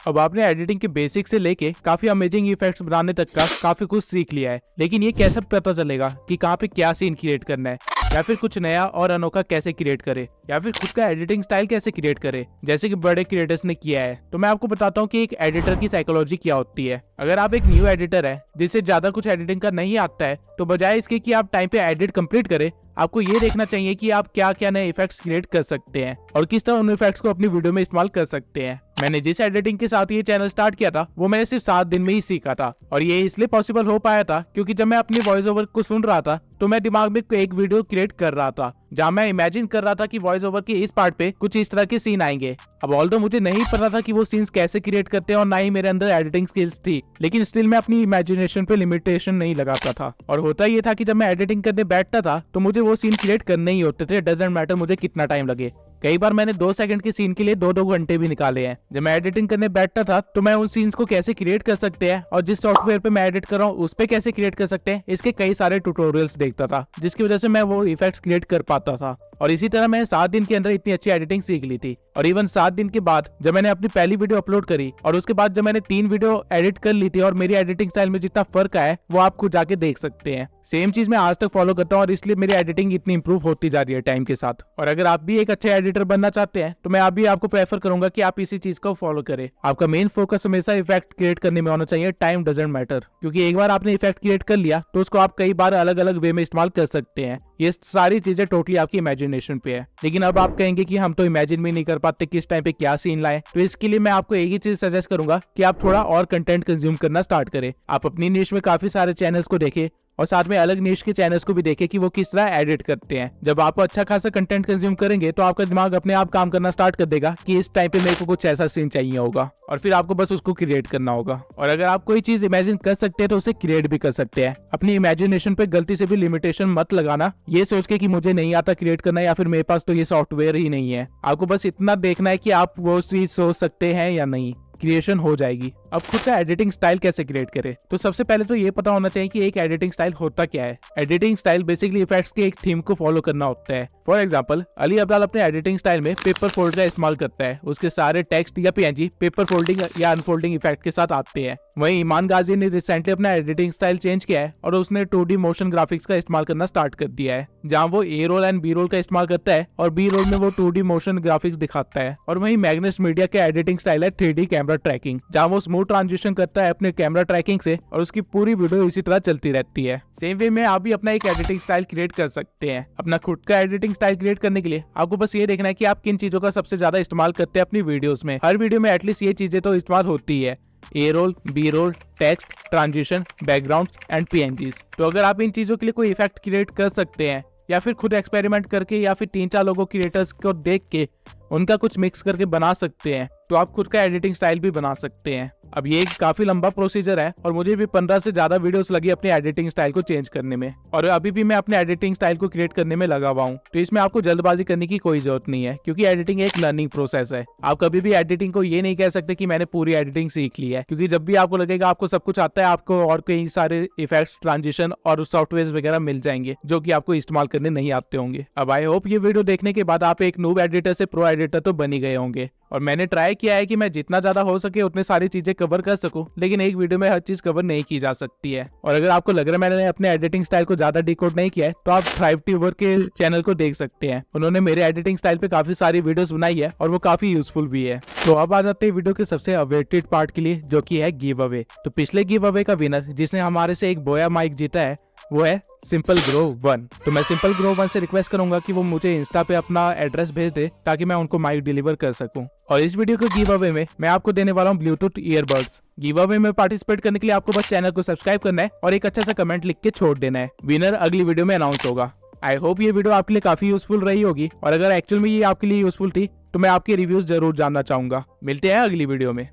अब आपने एडिटिंग के बेसिक से लेके काफी अमेजिंग इफेक्ट्स बनाने तक का काफी कुछ सीख लिया है, लेकिन ये कैसे पता चलेगा कि कहाँ पे क्या सीन क्रिएट करना है, या फिर कुछ नया और अनोखा कैसे क्रिएट करे, या फिर खुद का एडिटिंग स्टाइल कैसे क्रिएट करे जैसे कि बड़े क्रिएटर्स ने किया है। तो मैं आपको बताता हूँ कि एक एडिटर की साइकोलॉजी क्या होती है। अगर आप एक न्यू एडिटर है जिससे ज्यादा कुछ एडिटिंग का नहीं आता है, तो बजाय इसके कि आप टाइम पे एडिट कंप्लीट करें, आपको ये देखना चाहिए कि आप क्या क्या नए इफेक्ट्स क्रिएट कर सकते हैं और किस तरह उन इफेक्ट्स को अपनी वीडियो में इस्तेमाल कर सकते हैं। मैंने जिस एडिटिंग के साथ ये चैनल स्टार्ट किया था वो मैंने सिर्फ 7 दिन में ही सीखा था, और ये इसलिए पॉसिबल हो पाया था क्योंकि जब मैं अपनी वॉइस ओवर को सुन रहा था तो मैं दिमाग में एक वीडियो क्रिएट कर रहा था जहाँ मैं इमेजिन कर रहा था कि वॉइस ओवर के इस पार्ट पे कुछ इस तरह के सीन आएंगे। अब ऑल्दो मुझे नहीं पता था कि वो सीन्स कैसे क्रिएट करते हैं और ना ही मेरे अंदर एडिटिंग स्किल्स थी, लेकिन स्टिल मैं अपनी इमेजिनेशन पे लिमिटेशन नहीं लगाता था। और होता ये था कि जब मैं एडिटिंग करने बैठता था तो मुझे वो सीन क्रिएट करने ही होते थे, डजंट मैटर मुझे कितना टाइम लगे। कई बार मैंने 2 सेकंड के सीन के लिए 2-2 घंटे भी निकाले हैं। जब मैं एडिटिंग करने बैठता था तो मैं उन सीन्स को कैसे क्रिएट कर सकते हैं और जिस सॉफ्टवेयर पे मैं एडिट कर रहा हूँ उस पे कैसे क्रिएट कर सकते हैं, इसके कई सारे ट्यूटोरियल्स देखता था, जिसकी वजह से मैं वो इफेक्ट्स क्रिएट कर पाता था। और इसी तरह मैंने 7 दिन के अंदर इतनी अच्छी एडिटिंग सीख ली थी। और इवन 7 दिन के बाद जब मैंने अपनी पहली वीडियो अपलोड करी और उसके बाद जब मैंने 3 वीडियो एडिट कर ली थी और मेरी एडिटिंग स्टाइल में जितना फर्क आया है वो आप खुद जाके देख सकते हैं। सेम चीज मैं आज तक फॉलो करता हूँ और इसलिए मेरी एडिटिंग इतनी इंप्रूव होती जा रही है टाइम के साथ। और अगर आप भी एक अच्छे एडिटर बनना चाहते हैं तो मैं आपको प्रेफर करूंगा कि आप इसी चीज को फॉलो करें। आपका मेन फोकस हमेशा इफेक्ट क्रिएट करने में होना चाहिए, टाइम डजंट मैटर, क्योंकि एक बार आपने इफेक्ट क्रिएट कर लिया तो उसको आप कई बार अलग अलग वे में इस्तेमाल कर सकते हैं। ये सारी चीजें टोटली आपकी इमेजिनेशन पे है। लेकिन अब आप कहेंगे कि हम तो इमेजिन भी नहीं कर पाते किस टाइम पे क्या सीन लाए, तो इसके लिए मैं आपको एक ही चीज सजेस्ट करूंगा कि आप थोड़ा और कंटेंट कंज्यूम करना स्टार्ट करें। आप अपनी निश में काफी सारे चैनल्स को देखें और साथ में अलग निश के चैनल्स को भी देखें कि वो किस तरह एडिट करते हैं। जब आप अच्छा खासा कंटेंट कंज्यूम करेंगे तो आपका दिमाग अपने आप काम करना स्टार्ट कर देगा कि इस टाइम पे मेरे को कुछ ऐसा सीन चाहिए होगा और फिर आपको बस उसको क्रिएट करना होगा। और अगर आप कोई चीज इमेजिन कर सकते हैं तो उसे क्रिएट भी कर सकते हैं। अपनी इमेजिनेशन पे गलती से भी लिमिटेशन मत लगाना ये सोच के कि मुझे नहीं आता क्रिएट करना या फिर मेरे पास तो ये सॉफ्टवेयर ही नहीं है। आपको बस इतना देखना है कि आप वो चीज सोच सकते हैं या नहीं, क्रिएशन हो जाएगी। अब खुद का एडिटिंग स्टाइल कैसे क्रिएट करें, तो सबसे पहले तो ये पता होना चाहिए कि एक एडिटिंग स्टाइल होता क्या है। एडिटिंग स्टाइल बेसिकली इफेक्ट्स के एक थीम को फॉलो करना होता है। फॉर एग्जांपल अली अब्दाल अपने एडिटिंग स्टाइल में पेपर फोल्ड का इस्तेमाल करता है। उसके सारे टेक्स्ट या पीएनजी पेपर फोल्डिंग या अनफोल्डिंग इफेक्ट के साथ आते हैं। वहीं ईमान गाजी ने रिसेंटली अपना एडिटिंग स्टाइल चेंज किया है और उसने 2D मोशन ग्राफिक्स का इस्तेमाल करना स्टार्ट कर दिया है, जहां वो ए रोल एंड बी रोल का इस्तेमाल करता है और बी रोल में वो 2D मोशन ग्राफिक्स दिखाता है। और वहीं मैग्नस मीडिया का एडिटिंग स्टाइल है 3D कैमरा ट्रैकिंग, जहां वो स्मूथ ट्रांजिशन करता है अपने कैमरा ट्रैकिंग से और उसकी पूरी वीडियो इसी तरह चलती रहती है। सेम वे में आप भी अपना एक एडिटिंग स्टाइल क्रिएट कर सकते हैं। अपना खुद का एडिटिंग स्टाइल क्रिएट करने के लिए आपको बस ये देखना है कि आप किन चीजों का सबसे ज्यादा इस्तेमाल करते हैं अपनी वीडियोस में। हर वीडियो में एटलीस्ट ये चीजें तो इस्तेमाल होती है, A roll, B roll, text, transition, background and PNGs. तो अगर आप इन चीजों के लिए कोई इफेक्ट क्रिएट कर सकते हैं या फिर खुद एक्सपेरिमेंट करके या फिर 3-4 लोगों क्रिएटर्स को देख के उनका कुछ मिक्स करके बना सकते हैं, तो आप खुद का एडिटिंग स्टाइल भी बना सकते हैं। अब ये एक काफी लंबा प्रोसीजर है और मुझे भी 15 से ज्यादा वीडियोस लगी अपनी एडिटिंग स्टाइल को चेंज करने में, और अभी भी मैं अपने एडिटिंग स्टाइल को क्रिएट करने में लगा हुआ हूँ। तो इसमें आपको जल्दबाजी करने की कोई जरूरत नहीं है, क्योंकि एडिटिंग एक लर्निंग प्रोसेस है। आप कभी भी एडिटिंग को ये नहीं कह सकते कि मैंने पूरी एडिटिंग सीख ली है, क्योंकि जब भी आपको लगेगा आपको सब कुछ आता है, आपको और कई सारे इफेक्ट्स, ट्रांजिशन और सॉफ्टवेयर वगैरह मिल जाएंगे जो कि आपको इस्तेमाल करने नहीं आते होंगे। अब आई होप ये वीडियो देखने के बाद आप एक नूब एडिटर से प्रो एडिटर तो बन ही गए होंगे। और मैंने ट्राई किया है कि मैं जितना ज्यादा हो सके उतनी सारी चीजें कवर कर सकूं, लेकिन एक वीडियो में हर चीज कवर नहीं की जा सकती है। और अगर आपको लग रहा है मैंने अपने एडिटिंग स्टाइल को ज्यादा डिकोड नहीं किया है, तो आप थ्राइव ट्यूबर के चैनल को देख सकते हैं। उन्होंने मेरे एडिटिंग स्टाइल पे काफी सारी वीडियोस बनाई है और वो काफी यूजफुल भी है। तो अब आ जाते हैं वीडियो के सबसे अवेटेड पार्ट के लिए, जो की है गिव अवे। तो पिछले गिव अवे का विनर जिसने हमारे से एक बोया माइक जीता है वो है सिंपल ग्रो 1। तो मैं सिंपल ग्रो 1 से रिक्वेस्ट करूंगा कि वो मुझे इंस्टा पे अपना एड्रेस भेज दे ताकि मैं उनको माइक डिलीवर कर सकूं। और इस वीडियो के गिव अवे में मैं आपको देने वाला हूं ब्लूटूथ ईयरबड्स। गिव अवे में पार्टिसिपेट करने के लिए आपको बस चैनल को सब्सक्राइब करना है और एक अच्छा सा कमेंट लिख के छोड़ देना है। विनर अगली वीडियो में अनाउंस होगा। आई होप ये वीडियो आपके लिए काफी यूजफुल रही होगी, और अगर एक्चुअल में ये आपके लिए यूजफुल थी तो मैं आपके रिव्यूज जरूर जानना चाहूंगा। मिलते हैं अगली वीडियो में।